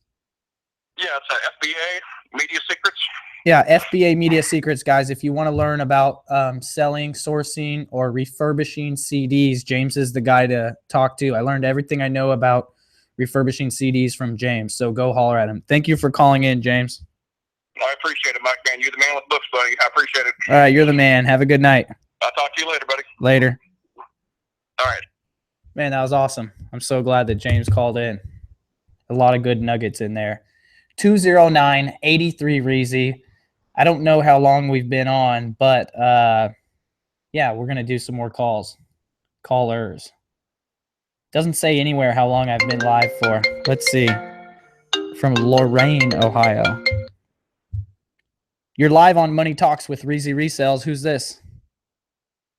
Yeah, it's FBA Media Secrets. Yeah, FBA Media Secrets, guys. If you want to learn about selling, sourcing, or refurbishing CDs, James is the guy to talk to. I learned everything I know about refurbishing CDs from James, so go holler at him. Thank you for calling in, James. I appreciate it, Mike, man. You're the man with books, buddy. I appreciate it. All right, you're the man. Have a good night. I'll talk to you later, buddy. Later. All right. Man, that was awesome. I'm so glad that James called in. A lot of good nuggets in there. 209-83-REEZY. I don't know how long we've been on, but yeah, we're going to do some more callers. Doesn't say anywhere how long I've been live for. Let's see. From Lorain, Ohio. You're live on Money Talks with REEZY Resells. Who's this?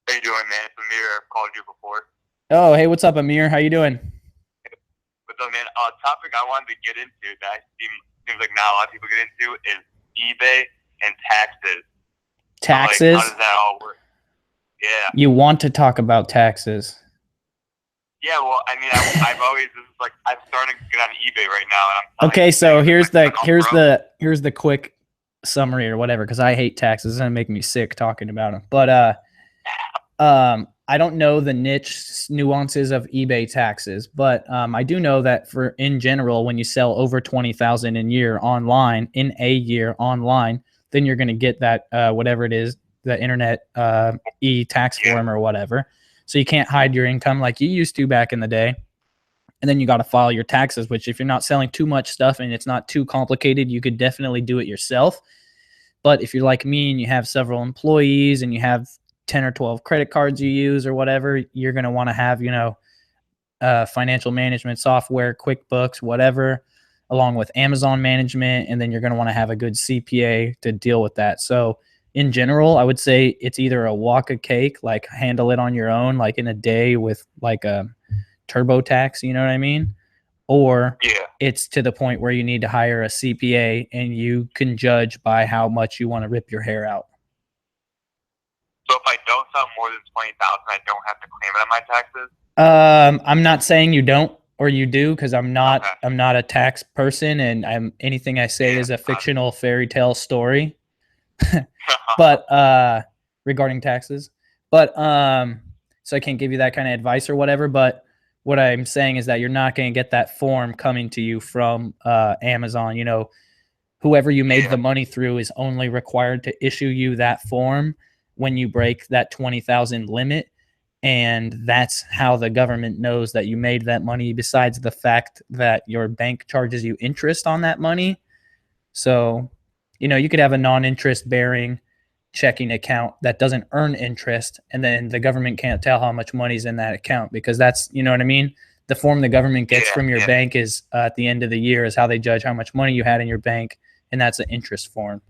How you doing, man? It's Amir. I've called you before. Oh, hey, what's up, Amir? How you doing? What's up, man? Topic I wanted to get into that seems like now a lot of people get into is eBay and taxes. Taxes? So, like, how does that all work? Yeah. You want to talk about taxes? Yeah, well, I've always I'm starting to get on eBay right now, and I'm okay. So here's the quick summary or whatever, because I hate taxes. It's gonna make me sick talking about them. But I don't know the niche nuances of eBay taxes, but I do know that in general, when you sell over 20,000 in a year online, then you're gonna get that whatever it is, the internet e-tax form or whatever. So you can't hide your income like you used to back in the day. And then you got to file your taxes, which if you're not selling too much stuff and it's not too complicated, you could definitely do it yourself. But if you're like me and you have several employees and you have 10 or 12 credit cards you use or whatever, you're going to want to have, financial management software, QuickBooks, whatever, along with Amazon management. And then you're going to want to have a good CPA to deal with that. So in general, I would say it's either a walk of cake, like handle it on your own, like in a day with like a TurboTax, you know what I mean? Or it's to the point where you need to hire a CPA and you can judge by how much you want to rip your hair out. So if I don't sell more than 20,000, I don't have to claim it on my taxes. I'm not saying you don't or you do, because I'm not. Okay. I'm not a tax person, and anything I say is a fictional fairy tale story. But regarding taxes, but so I can't give you that kind of advice or whatever. But what I'm saying is that you're not going to get that form coming to you from Amazon. You know, whoever you made the money through is only required to issue you that form when you break that 20,000 limit. And that's how the government knows that you made that money, besides the fact that your bank charges you interest on that money. So, you know, you could have a non-interest bearing checking account that doesn't earn interest, and then the government can't tell how much money's in that account, because that's, you know what I mean? The form the government gets from your bank is at the end of the year is how they judge how much money you had in your bank, and that's an interest form.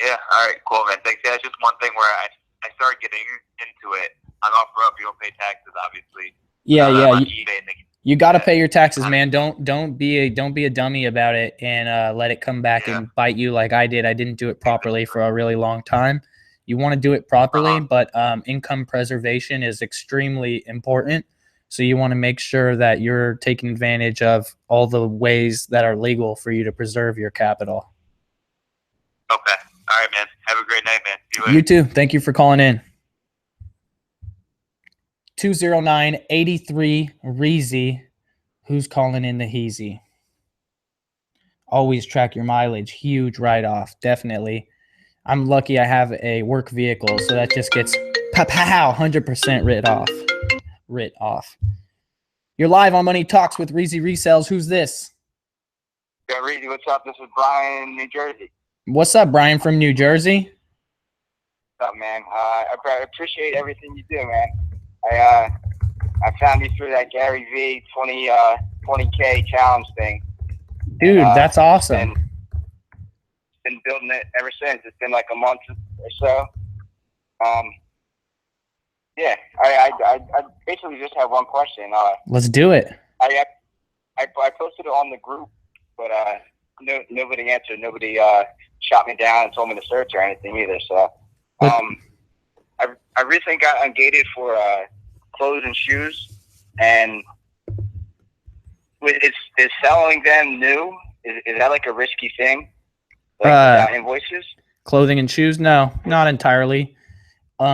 Yeah, all right, cool, man. Thanks. Yeah, it's just one thing where I started getting into it. I'm off rough. You don't pay taxes, obviously. Yeah, On yeah. eBay, You got to pay your taxes, man. Don't be a dummy about it and let it come back and bite you like I did. I didn't do it properly for a really long time. You want to do it properly, but income preservation is extremely important. So you want to make sure that you're taking advantage of all the ways that are legal for you to preserve your capital. Okay. All right, man. Have a great night, man. See you later. You too. Thank you for calling in. 209-83 REEZY. Who's calling in the Heezy? Always track your mileage. Huge write-off. Definitely. I'm lucky I have a work vehicle, so that just gets pow 100% writ off. You're live on Money Talks with REEZY Resells. Who's this? Yeah, REEZY, what's up? This is Brian, New Jersey. What's up, Brian from New Jersey? What's up, man? I appreciate everything you do, man. I found you through that Gary V 20K challenge thing. Dude, that's awesome. Been building it ever since. It's been like a month or so. Yeah, I basically just have one question. Let's do it. I posted it on the group, but nobody answered. Nobody shot me down and told me to search or anything either. So I recently got ungated for clothes and shoes, and is selling them new? Is that like a risky thing? Like invoices? Clothing and shoes? No, not entirely.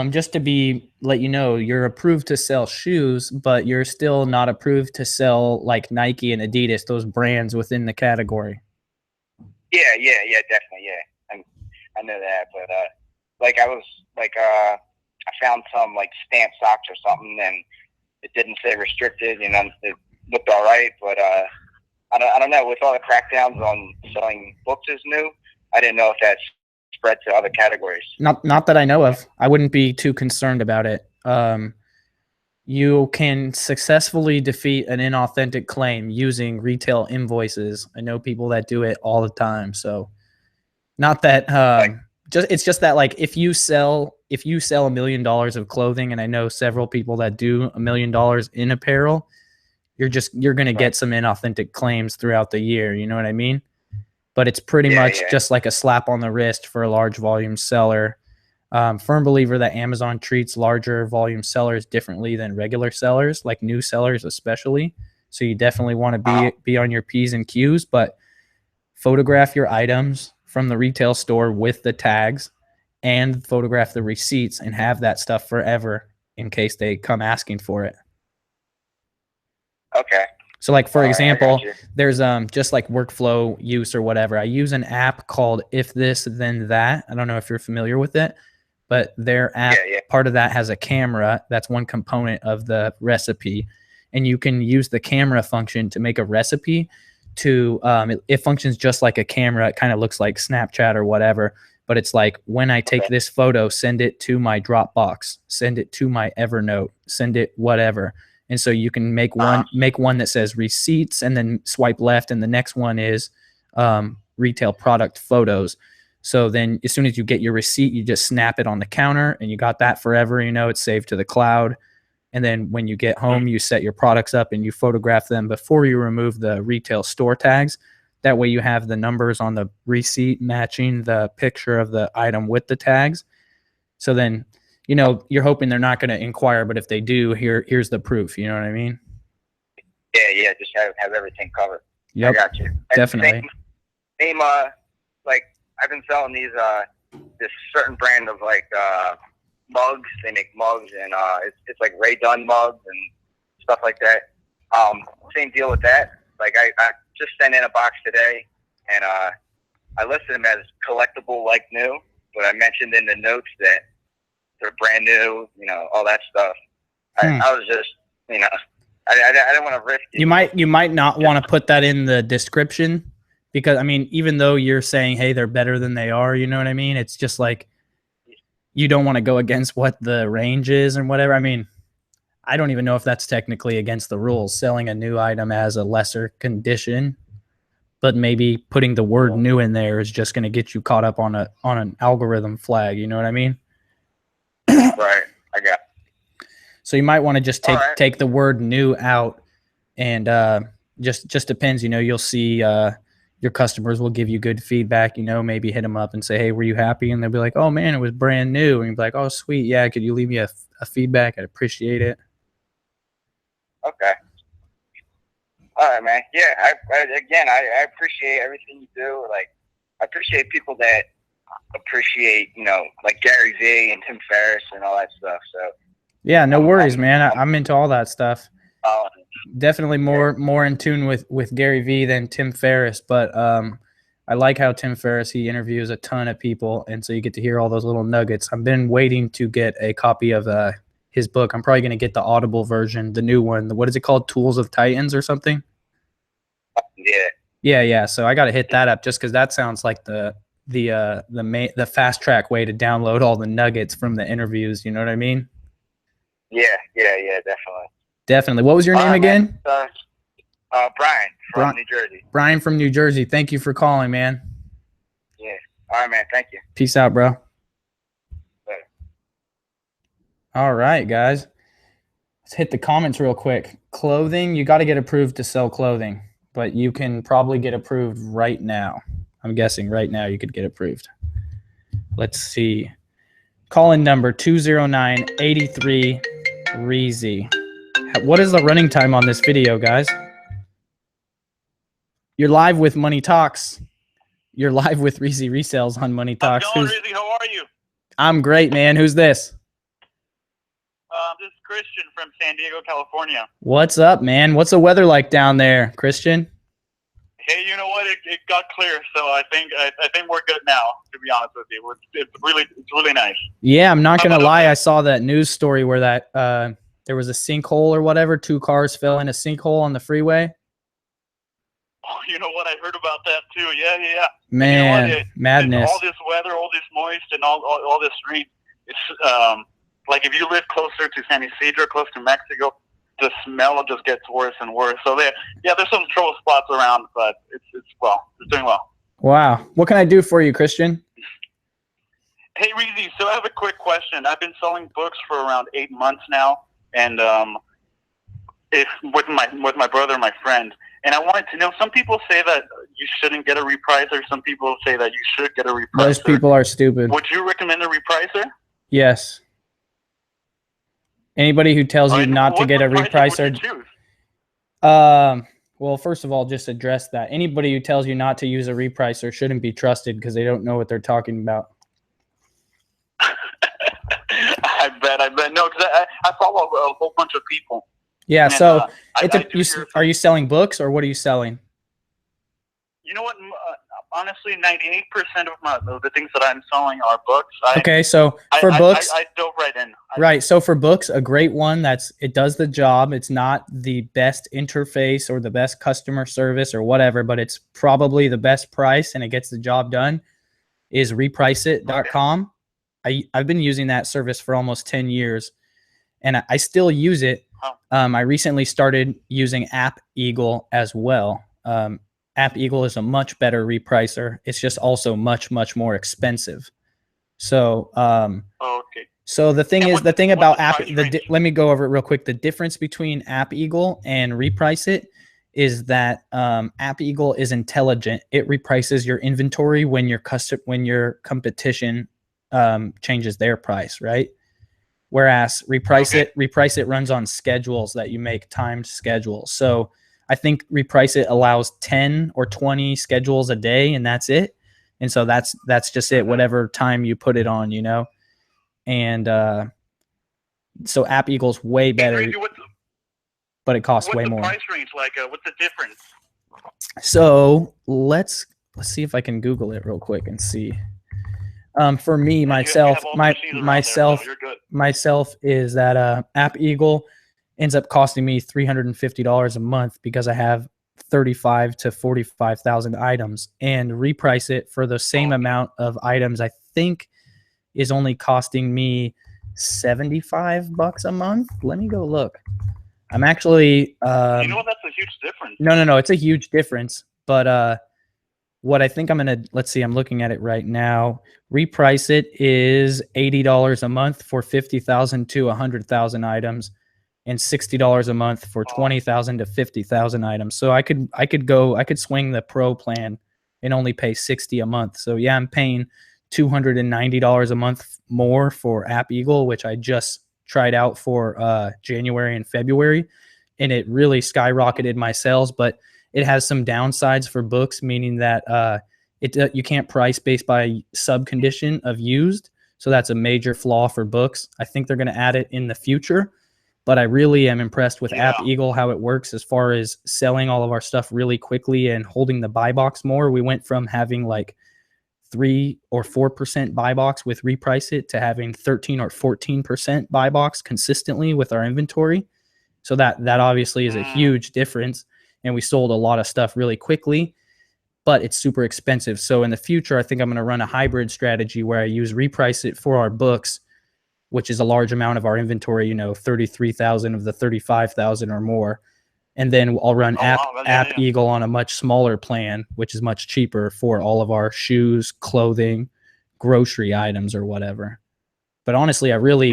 Just to let you know, you're approved to sell shoes, but you're still not approved to sell like Nike and Adidas, those brands within the category. Yeah, definitely, yeah. I know that, but like I was like I found some like stamped socks or something, and it didn't say restricted, you know, it looked all right, but I don't know, with all the crackdowns on selling books as new, I didn't know if that's spread to other categories. Not that I know of. I wouldn't be too concerned about it. You can successfully defeat an inauthentic claim using retail invoices. I know people that do it all the time. So not that it's just that like if you sell $1 million of clothing, and I know several people that do $1 million in apparel, you're going to get some inauthentic claims throughout the year. You know what I mean? But it's pretty much just like a slap on the wrist for a large volume seller. Firm believer that Amazon treats larger volume sellers differently than regular sellers, like new sellers especially. So you definitely want to be on your P's and Q's, but photograph your items from the retail store with the tags and photograph the receipts and have that stuff forever in case they come asking for it. Okay. So like, for example, there's just like workflow use or whatever. I use an app called If This Then That. I don't know if you're familiar with it, but their app, part of that has a camera. That's one component of the recipe. And you can use the camera function to make a recipe to, it functions just like a camera. It kind of looks like Snapchat or whatever, but it's like, when I take this photo, send it to my Dropbox, send it to my Evernote, send it whatever. And so you can make one that says receipts and then swipe left, and the next one is retail product photos. So then as soon as you get your receipt, you just snap it on the counter and you got that forever, you know, it's saved to the cloud. And then when you get home, you set your products up and you photograph them before you remove the retail store tags. That way you have the numbers on the receipt matching the picture of the item with the tags. So then, you know, you're hoping they're not going to inquire, but if they do, here's the proof. You know what I mean? Yeah. Just have everything covered. Yep. I got you. And Definitely. Same, like I've been selling these, this certain brand of like, mugs. They make mugs and, it's like Ray Dunn mugs and stuff like that. Same deal with that. Like I just sent in a box today and, I listed them as collectible like new, but I mentioned in the notes that they're brand new, you know, all that stuff. I was just, you know, I didn't want to risk it. You might not want to put that in the description because, I mean, even though you're saying, hey, they're better than they are, you know what I mean? It's just like you don't want to go against what the range is and whatever. I mean, I don't even know if that's technically against the rules, selling a new item as a lesser condition, but maybe putting the word new in there is just going to get you caught up on an algorithm flag. You know what I mean? Right. I got it. So you might want to just take the word new out and just depends, you know, you'll see your customers will give you good feedback, you know, maybe hit them up and say, hey, were you happy? And they'll be like, oh man, it was brand new. And you'll be like, oh sweet. Yeah. Could you leave me a feedback? I'd appreciate it. Okay. All right, man. Yeah. I appreciate everything you do. Like, I appreciate people that appreciate, you know, like Gary Vee and Tim Ferriss and all that stuff. So yeah, no worries, man. I'm into all that stuff. Definitely more in tune with Gary Vee than Tim Ferriss, but I like how Tim Ferriss, he interviews a ton of people, and so you get to hear all those little nuggets. I've been waiting to get a copy of his book. I'm probably going to get the Audible version, the new one. What is it called? Tools of Titans or something? Yeah. So I got to hit that up just because that sounds like the fast track way to download all the nuggets from the interviews. You know what I mean? Yeah, Definitely. What was your name again? Brian from New Jersey. Brian from New Jersey. Thank you for calling, man. Yeah. All right, man. Thank you. Peace out, bro. Later. All right, guys. Let's hit the comments real quick. Clothing, you got to get approved to sell clothing, but you can probably get approved right now. I'm guessing right now you could get approved. Let's see. Call-in number 209-83-REEZY. What is the running time on this video, guys? You're live with Money Talks. You're live with REEZY Resells on Money Talks. How's it going, REEZY? How are you? I'm great, man. Who's this? This is Christian from San Diego, California. What's up, man? What's the weather like down there, Christian? Hey, you know what? It got clear, so I think we're good now. To be honest with you, it's really nice. Yeah, I'm not gonna lie. I saw that news story where that there was a sinkhole or whatever. 2 cars fell in a sinkhole on the freeway. Oh, you know what? I heard about that too. Yeah. Man, you know madness. All this weather, all this moist, and all this rain. It's like if you live closer to San Ysidro, close to Mexico, the smell just gets worse and worse. So there's some trouble spots around, but it's doing well. Wow. What can I do for you, Christian? Hey, REEZY, so I have a quick question. I've been selling books for around 8 months now, and with my brother and my friend. And I wanted to know, some people say that you shouldn't get a repricer. Some people say that you should get a repricer. Those people are stupid. Would you recommend a repricer? Yes. Anybody who tells you not to get a repricer. Well, first of all, just address that. Anybody who tells you not to use a repricer shouldn't be trusted because they don't know what they're talking about. I bet. No, because I follow a whole bunch of people. Yeah, and, so are you selling books or what are you selling? You know what? Honestly, 98% of the things that I'm selling are books. Okay, so for books, I dove right in. Right, so for books, a great one it does the job. It's not the best interface or the best customer service or whatever, but it's probably the best price and it gets the job done. Is repriceit.com. I've been using that service for almost 10 years, and I still use it. I recently started using App Eagle as well. App Eagle is a much better repricer. It's just also much more expensive. So, okay. So the thing about App, let me go over it real quick. The difference between App Eagle and Repriceit is that App Eagle is intelligent. It reprices your inventory when your competition changes their price, right? Whereas Reprice It runs on schedules that you make, timed schedules. So I think Reprice It allows 10 or 20 schedules a day, and that's it. And so that's just it, whatever time you put it on, you know. And so App Eagle's way better, but it costs way more. What's the price range like? What's the difference? So let's see if I can Google it real quick and see. For me, myself is that App Eagle ends up costing me $350 a month because I have 35 to 45,000 items, and Reprice It for the same amount of items, I think, is only costing me $75 a month. Let me go look. I'm actually you know what? That's a huge difference. No, it's a huge difference. But what I think I'm gonna, let's see, I'm looking at it right now. Reprice It is $80 a month for 50,000 to 100,000 items, and $60 a month for 20,000 to 50,000 items. So I could swing the pro plan and only pay $60 a month. So yeah, I'm paying $290 a month more for App Eagle, which I just tried out for January and February, and it really skyrocketed my sales. But it has some downsides for books, meaning that you can't price based by sub condition of used. So that's a major flaw for books. I think they're going to add it in the future, but I really am impressed with App Eagle, how it works as far as selling all of our stuff really quickly and holding the buy box more. We went from having like 3 or 4% buy box with Reprice It to having 13 or 14% buy box consistently with our inventory. So that obviously is a huge difference. And we sold a lot of stuff really quickly, but it's super expensive. So in the future, I think I'm going to run a hybrid strategy where I use Reprice It for our books, which is a large amount of our inventory, 33,000 of the 35,000 or more. And then I'll run App Eagle on a much smaller plan, which is much cheaper for all of our shoes, clothing, grocery items, or whatever. But honestly, I really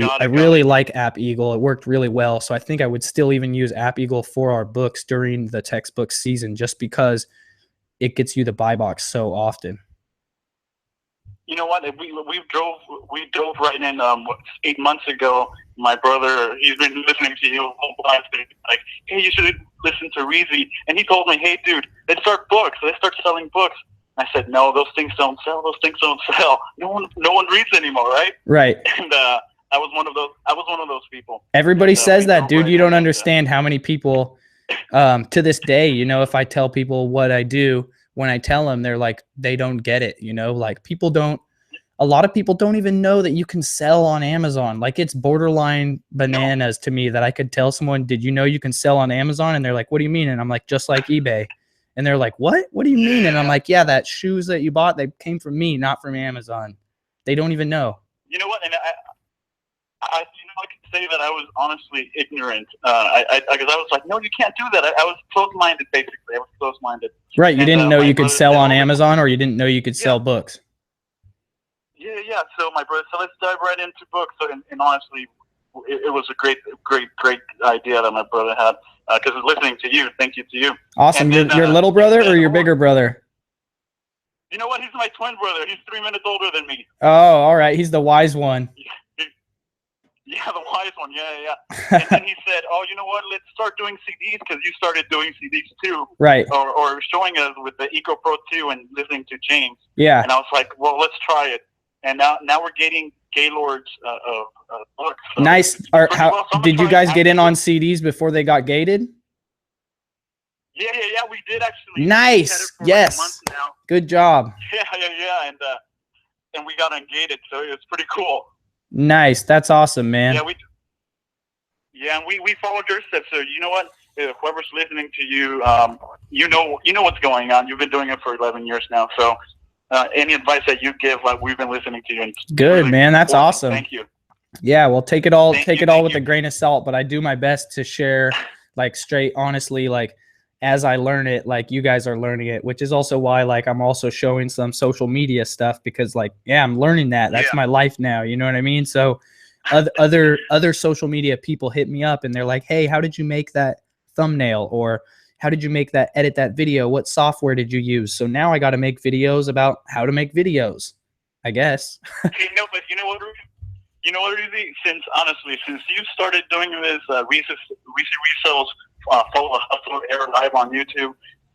like App Eagle. It worked really well. So I think I would still even use App Eagle for our books during the textbook season, just because it gets you the buy box so often. You know what? We drove right in 8 months ago. My brother, he's been listening to you like, hey, you should listen to REEZY. And he told me, hey, dude, let's start books. Let's start selling books. I said, no, those things don't sell. Those things don't sell. No one reads anymore, right? Right. And I was one of those people. Everybody says that, dude. You don't understand how many people, to this day, if I tell people what I do, when I tell them, they're like, they don't get it. Like a lot of people don't even know that you can sell on Amazon. Like, it's borderline bananas to me that I could tell someone, did you know you can sell on Amazon? And they're like, what do you mean? And I'm like, just like eBay. And they're like, what? What do you mean? And I'm like, yeah, that shoes that you bought, they came from me, not from Amazon. They don't even know. You know what? And I can say that I was honestly ignorant. Because I was like, no, you can't do that. I was closed-minded, basically. I was closed-minded. Right. You didn't know you could sell on Amazon, or you didn't know you could sell books. Yeah. So my brother, so let's dive right into books. So, and honestly, it was a great idea that my brother had. Because listening to you, thank you to you. Awesome. Your little brother or your bigger brother? You know what? He's my twin brother. He's 3 minutes older than me. Oh, all right. He's the wise one. Yeah, the wise one. Yeah. And then he said, oh, you know what? Let's start doing CDs, because you started doing CDs too. Right. Or showing us with the Eco Pro 2 and listening to James. Yeah. And I was like, well, let's try it. And now we're getting Gaylord's books. So nice. Did you guys get in on CDs before they got gated? Yeah, we did actually. Nice. Yes. Like a month now. Good job. Yeah, and we got ungated, so it's pretty cool. Nice. That's awesome, man. Yeah, and we followed your steps. So you know what? Whoever's listening to you, you know what's going on. You've been doing it for 11 years now. So any advice that you give, like, we've been listening to you. And good, really, man. That's awesome. Thank you. Yeah, well, take it all with a grain of salt, but I do my best to share, like, straight, honestly, like, as I learn it, like you guys are learning it, which is also why, like, I'm also showing some social media stuff, because, like, yeah, I'm learning that. That's my life now. You know what I mean? So other social media people hit me up and they're like, hey, how did you make that thumbnail? Or how did you edit that video? What software did you use? So now I got to make videos about how to make videos, I guess. Hey, no, but you know what, Reezy? Since you started doing this REEZY Resells Follow the Hustle Air Live on YouTube,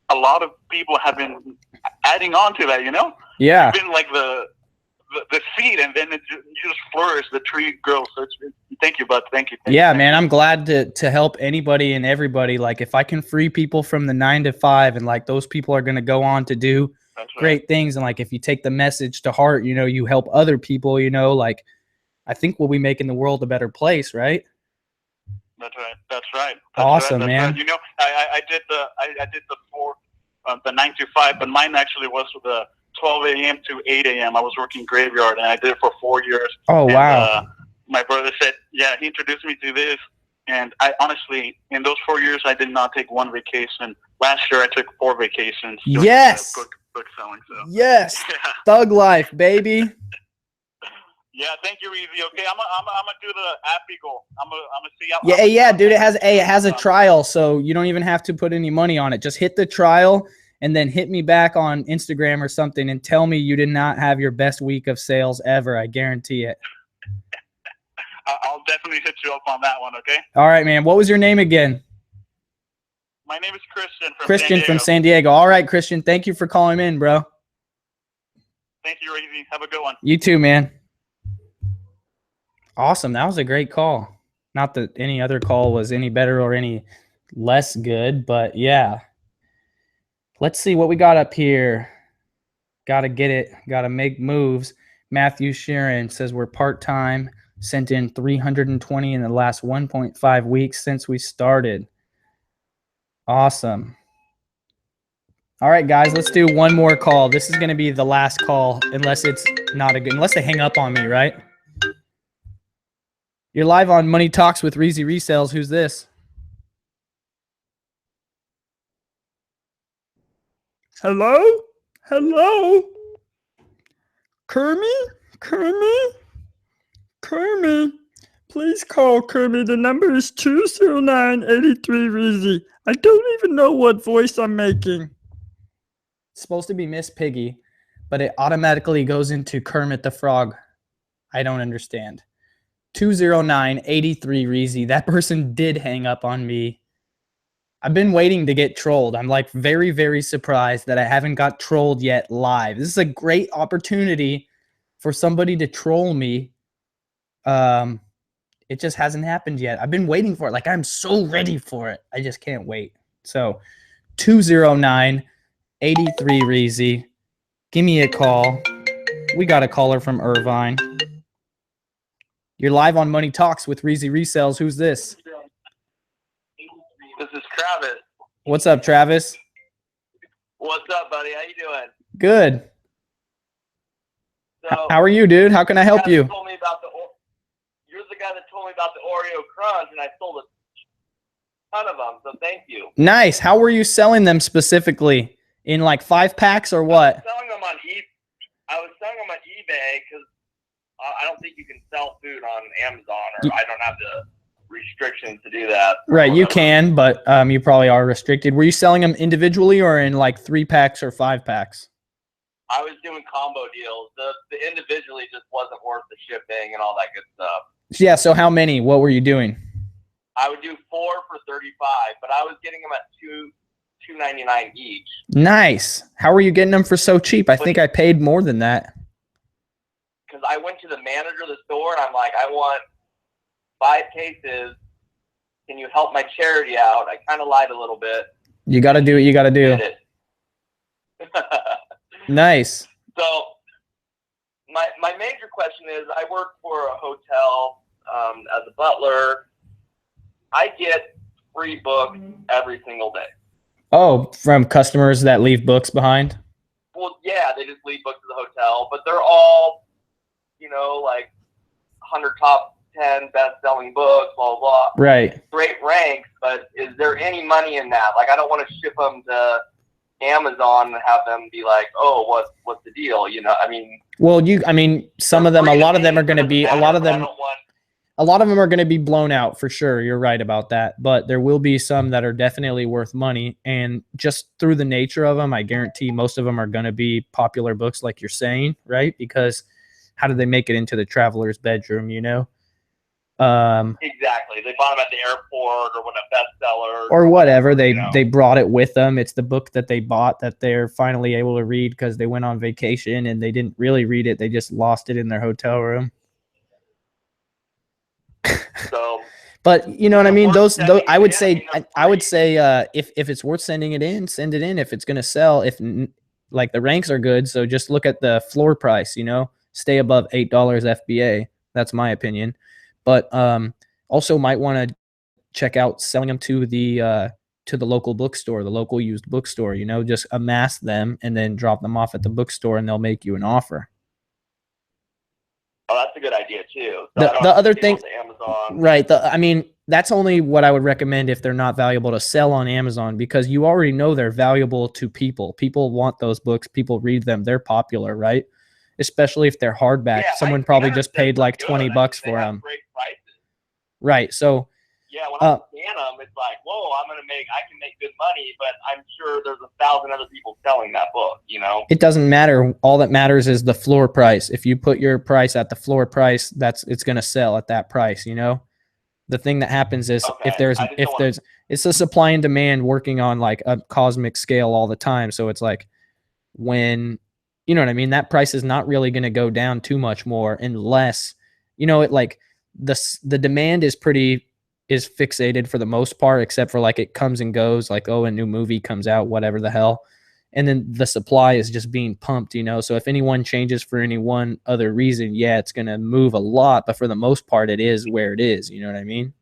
a lot of people have been adding on to that, you know? Yeah. You've been like the seed, and then you just flourish, the tree grows. So thank you, bud. Thank you. Yeah, man, I'm glad to help anybody and everybody. Like, if I can free people from the 9 to 5, and like those people are going to go on to do great things. And like, if you take the message to heart, you know, you help other people, you know, like, I think we'll be making the world a better place, right? That's right. Awesome, man. Right. You know, I did the 9 to 5, but mine actually was the 12 a.m. to 8 a.m. I was working graveyard, and I did it for 4 years. Oh, wow. And, my brother said, yeah, he introduced me to this. And I honestly, in those 4 years, I did not take one vacation. Last year, I took 4 vacations. Yes. Book selling. So. Yes. Thug life, baby. Yeah, thank you, Reezy. Okay, I'm gonna do the app eagle. I'm gonna see how. Yeah, dude. It has a trial, so you don't even have to put any money on it. Just hit the trial, and then hit me back on Instagram or something, and tell me you did not have your best week of sales ever. I guarantee it. I'll definitely hit you up on that one. Okay. All right, man. What was your name again? My name is Christian. From San Diego. All right, Christian. Thank you for calling in, bro. Thank you, Reezy. Have a good one. You too, man. Awesome. That was a great call. Not that any other call was any better or any less good, but yeah. Let's see what we got up here. Got to get it. Got to make moves. Matthew Sheeran says we're part-time. Sent in 320 in the last 1.5 weeks since we started. Awesome. All right, guys, let's do one more call. This is going to be the last call, unless they hang up on me, right? You're live on Money Talks with REEZY Resells. Who's this? Hello? Hello? Kermie? Please call Kermie. The number is 209-83-REEZY. I don't even know what voice I'm making. It's supposed to be Miss Piggy, but it automatically goes into Kermit the Frog. I don't understand. 209-83-REEZY. That person did hang up on me. I've been waiting to get trolled. I'm like very, very surprised that I haven't got trolled yet live. This is a great opportunity for somebody to troll me. It just hasn't happened yet. I've been waiting for it. Like, I'm so ready for it. I just can't wait. So 209-83-REEZY. Give me a call. We got a caller from Irvine. You're live on Money Talks with REEZY Resells. Who's this? This is Travis. What's up, Travis? What's up, buddy? How you doing? Good. So, how are you, dude? How can I help you? You're the guy that told me about the Oreo Crunch, and I sold a ton of them, so thank you. Nice. How were you selling them specifically? In like 5-packs or what? I was selling them on eBay because I don't think you can sell food on Amazon, or I don't have the restrictions to do that. Right, you can, but you probably are restricted. Were you selling them individually or in like 3-packs or 5-packs? I was doing combo deals. The individually just wasn't worth the shipping and all that good stuff. Yeah, so how many? What were you doing? I would do 4 for $35, but I was getting them at $2.99 each. Nice. How were you getting them for so cheap? I think I paid more than that. Because I went to the manager of the store and I'm like, I want 5 cases. Can you help my charity out? I kind of lied a little bit. You got to do what you got to do. Nice. So my major question is, I work for a hotel as a butler. I get free books every single day. Oh, from customers that leave books behind? Well, yeah, they just leave books at the hotel, but they're all, you know, like 100 top 10 best-selling books, blah, blah, blah. Right. Great ranks, but is there any money in that? Like, I don't want to ship them to Amazon and have them be like, oh, what's the deal? You know, I mean. Well, some of them, a lot of them are going to be, a lot of them are going to be blown out for sure. You're right about that. But there will be some that are definitely worth money. And just through the nature of them, I guarantee most of them are going to be popular books like you're saying, right? Because how did they make it into the traveler's bedroom, you know? Exactly. They bought them at the airport or when a bestseller or whatever. They you know. they brought it with them. It's the book that they bought that they're finally able to read because they went on vacation and they didn't really read it. They just lost it in their hotel room. So, but you know what I mean? Those I would say if it's worth sending it in, send it in if it's going to sell. If like the ranks are good, so just look at the floor price, you know, stay above $8 FBA. That's my opinion. But also might want to check out selling them to the local bookstore, the local used bookstore, you know, just amass them and then drop them off at the bookstore and they'll make you an offer. Oh, that's a good idea too. So The other thing, Amazon. right? I mean, that's only what I would recommend if they're not valuable to sell on Amazon, because you already know they're valuable to people. People want those books. People read them. They're popular, right? Especially if they're hardback. Yeah, someone probably just paid like $20 for them. Great prices. Right. So. Yeah, when I scan them, it's like, whoa, I can make good money, but I'm sure there's 1,000 other people selling that book, you know? It doesn't matter. All that matters is the floor price. If you put your price at the floor price, it's going to sell at that price, you know? The thing that happens is it's a supply and demand working on like a cosmic scale all the time. So it's like when, you know what I mean? That price is not really going to go down too much more unless, you know, it like the demand is fixated for the most part, except for like it comes and goes, like, oh, a new movie comes out, whatever the hell. And then the supply is just being pumped, you know? So if anyone changes for any one other reason, yeah, it's going to move a lot, but for the most part, it is where it is. You know what I mean?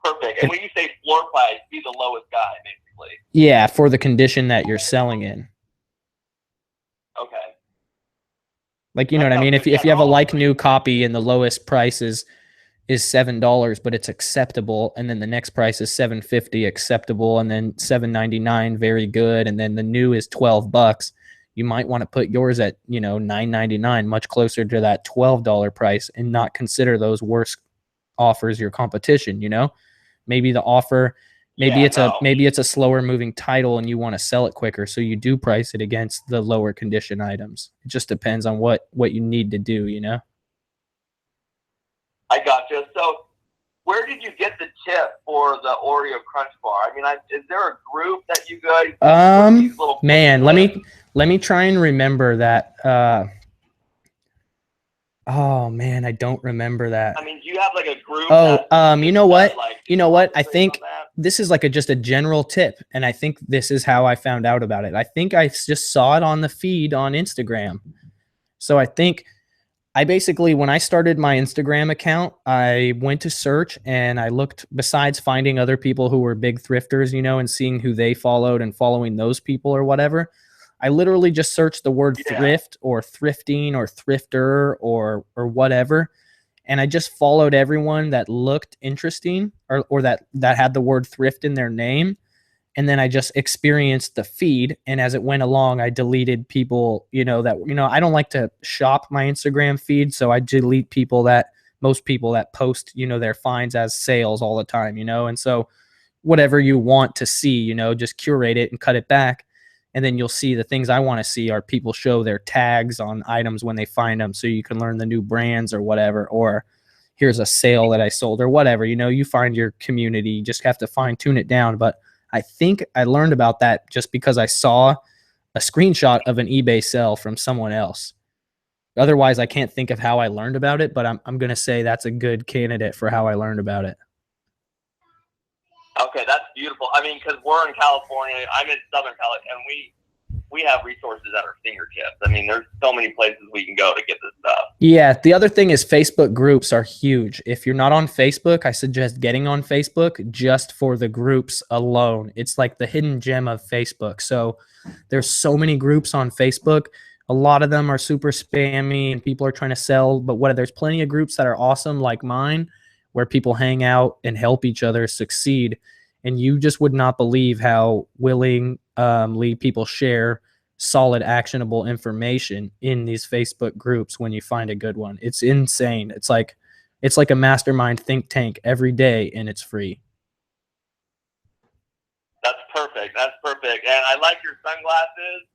Perfect. And when you say floor price, be the lowest guy, basically. Yeah, for the condition that you're selling in. Okay. Like, you know what I mean? If you have a like new copy and the lowest price is $7, but it's acceptable, and then the next price is $7.50 acceptable, and then $7.99 very good, and then the new is $12, you might want to put yours at, you know, $9.99, much closer to that $12 price, and not consider those worse offers your competition. You know, maybe the offer, maybe it's a slower moving title and you want to sell it quicker, so you do price it against the lower condition items. It just depends on what you need to do, you know. I gotcha. So, where did you get the tip for the Oreo Crunch Bar? I mean, is there a group that you guys? Man, let me try and remember that. Oh man, I don't remember that. I mean, do you have like a group? You know what? I think this is like just a general tip, and I think this is how I found out about it. I think I just saw it on the feed on Instagram. So I think. I basically, when I started my Instagram account, I went to search and I looked, besides finding other people who were big thrifters, you know, and seeing who they followed and following those people or whatever, I literally just searched the word thrift or thrifting or thrifter or whatever. And I just followed everyone that looked interesting or that had the word thrift in their name. And then I just experienced the feed. And as it went along, I deleted people, you know, that, you know, I don't like to shop my Instagram feed. So I delete most people that post, you know, their finds as sales all the time, you know. And so whatever you want to see, you know, just curate it and cut it back. And then you'll see the things I want to see are people show their tags on items when they find them, so you can learn the new brands or whatever, or here's a sale that I sold or whatever, you know. You find your community, you just have to fine tune it down. But I think I learned about that just because I saw a screenshot of an eBay sell from someone else. Otherwise, I can't think of how I learned about it, but I'm going to say that's a good candidate for how I learned about it. Okay, that's beautiful. I mean, because we're in California, I'm in Southern California, and we have resources at our fingertips. I mean, there's so many places we can go to get this stuff. Yeah, the other thing is Facebook groups are huge. If you're not on Facebook, I suggest getting on Facebook just for the groups alone. It's like the hidden gem of Facebook. So there's so many groups on Facebook. A lot of them are super spammy and people are trying to sell, but there's plenty of groups that are awesome like mine, where people hang out and help each other succeed. And you just would not believe how willingly people share solid, actionable information in these Facebook groups when you find a good one. It's insane. It's like a mastermind think tank every day, and it's free. That's perfect. That's perfect. And I like your sunglasses.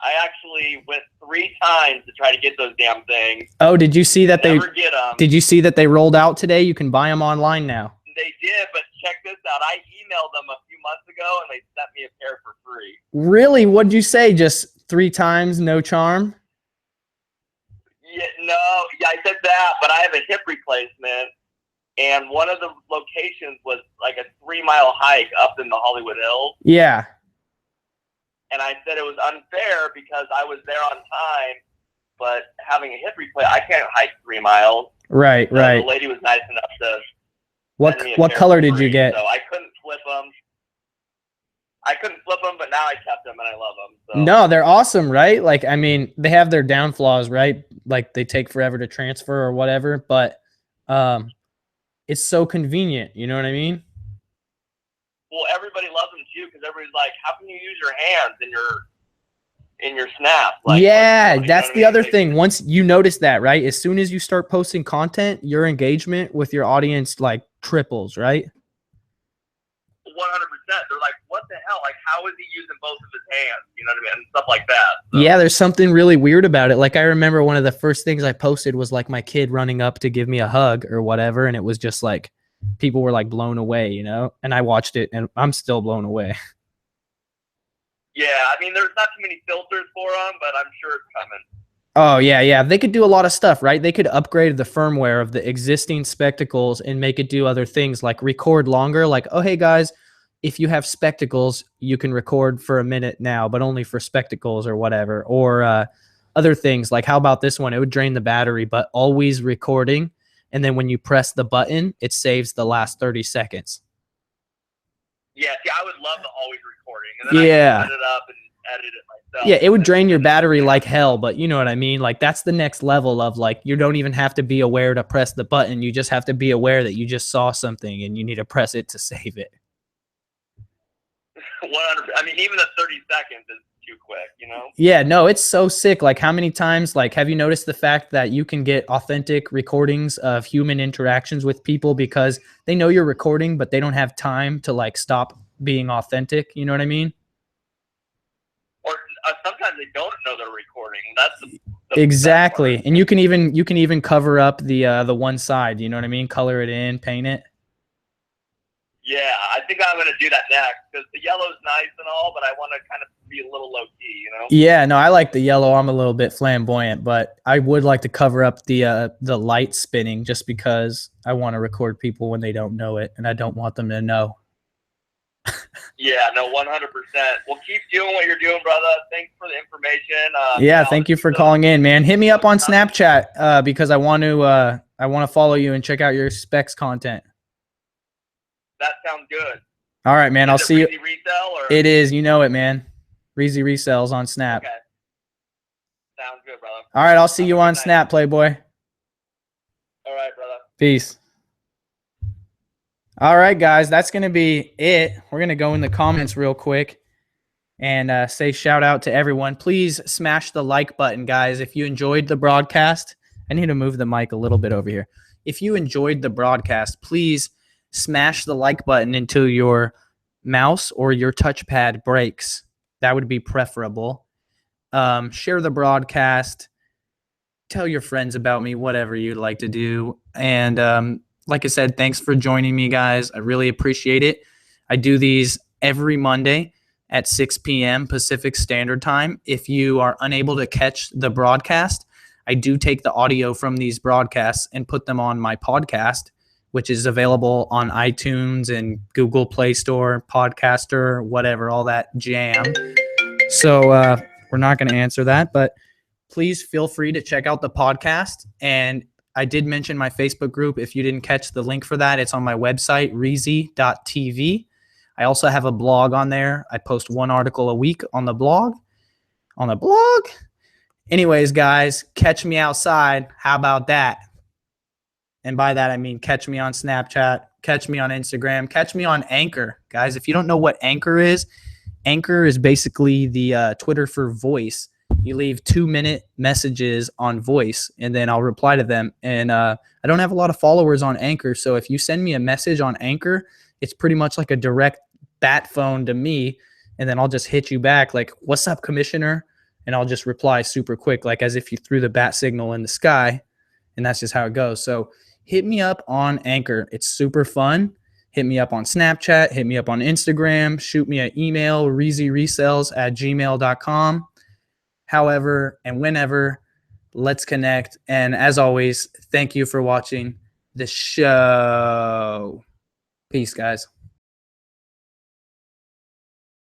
I actually went 3 times to try to get those damn things. Oh, did you see that Never get them. Did you see that they rolled out today? You can buy them online now. They did, but check this out. I emailed them a few months ago, and they sent me a pair for free. Really? What'd you say? Just 3 times, no charm? Yeah, no, yeah, I said that, but I have a hip replacement, and one of the locations was like a 3-mile hike up in the Hollywood Hills. Yeah. And I said it was unfair because I was there on time, but having a hip replacement, I can't hike 3 miles. Right, right. The lady was nice enough to. What color did you get? So I couldn't flip them. But now I kept them and I love them. So. No, they're awesome, right? Like, I mean, they have their down flaws, right? Like they take forever to transfer or whatever, but it's so convenient. You know what I mean? Well, everybody loves them too because everybody's like, "How can you use your hands in your snap?" Like, yeah, that's the other thing. Once you notice that, right? As soon as you start posting content, your engagement with your audience like triples, right? 100%. They're like, "What the hell? Like, how is he using both of his hands?" You know what I mean? And stuff like that. So. Yeah, there's something really weird about it. Like I remember one of the first things I posted was like my kid running up to give me a hug or whatever, and it was just like people were like blown away, you know? And I watched it and I'm still blown away. Yeah, I mean, there's not too many filters for them, but I'm sure it's coming. Oh, yeah, yeah. They could do a lot of stuff, right? They could upgrade the firmware of the existing spectacles and make it do other things like record longer. Like, oh, hey, guys, if you have spectacles, you can record for a minute now, but only for spectacles or whatever. Or other things like, how about this one? It would drain the battery, but always recording. And then when you press the button, it saves the last 30 seconds. Yeah, see, I would love the always recording. And then I can set it up and edit it myself. Yeah, it would drain your battery like hell, but you know what I mean? Like, that's the next level of, like, you don't even have to be aware to press the button. You just have to be aware that you just saw something and you need to press it to save it. 100. I mean, even the 30 seconds is too quick, you know? Yeah, no, it's so sick. Like, how many times, like, have you noticed the fact that you can get authentic recordings of human interactions with people because they know you're recording, but they don't have time to, like, stop being authentic? You know what I mean? Or sometimes they don't know they're recording. That's the exactly. And you can even cover up the one side. You know what I mean? Color it in, paint it. Yeah, I think I'm going to do that next because the yellow's nice and all, but I want to kind of be a little low-key, you know? Yeah, no, I like the yellow. I'm a little bit flamboyant, but I would like to cover up the light spinning just because I want to record people when they don't know it, and I don't want them to know. Yeah, no, 100%. Well, keep doing what you're doing, brother. Thanks for the information. Yeah, thank you for calling in, man. Hit me up on Snapchat because I want to follow you and check out your specs content. That sounds good. All right, man. I'll see you. REEZY Resell, or? It is. You know it, man. REEZY Resells on Snap. Okay. Sounds good, brother. All right, I'll see you on Snap, Playboy. All right, brother. Peace. All right, guys. That's going to be it. We're going to go in the comments real quick and say shout out to everyone. Please smash the like button, guys. If you enjoyed the broadcast, I need to move the mic a little bit over here. If you enjoyed the broadcast, please smash the like button until your mouse or your touchpad breaks. That would be preferable. Share the broadcast. Tell your friends about me, whatever you'd like to do. And like I said, thanks for joining me, guys. I really appreciate it. I do these every Monday at 6 p.m. Pacific Standard Time. If you are unable to catch the broadcast, I do take the audio from these broadcasts and put them on my podcast, which is available on iTunes and Google Play Store, Podcaster, whatever, all that jam. So we're not going to answer that, but please feel free to check out the podcast. And I did mention my Facebook group. If you didn't catch the link for that, it's on my website, REEZY.tv. I also have a blog on there. I post 1 article a week on the blog. Anyways, guys, catch me outside. How about that? And by that, I mean catch me on Snapchat, catch me on Instagram, catch me on Anchor. Guys, if you don't know what Anchor is basically the Twitter for voice. You leave 2-minute messages on voice, and then I'll reply to them. And I don't have a lot of followers on Anchor, so if you send me a message on Anchor, it's pretty much like a direct bat phone to me, and then I'll just hit you back like, what's up, Commissioner? and I'll just reply super quick, like as if you threw the bat signal in the sky, and that's just how it goes. So hit me up on Anchor. It's super fun. Hit me up on Snapchat. Hit me up on Instagram. Shoot me an email, reezyresells@gmail.com. However and whenever, let's connect. And as always, thank you for watching the show. Peace, guys.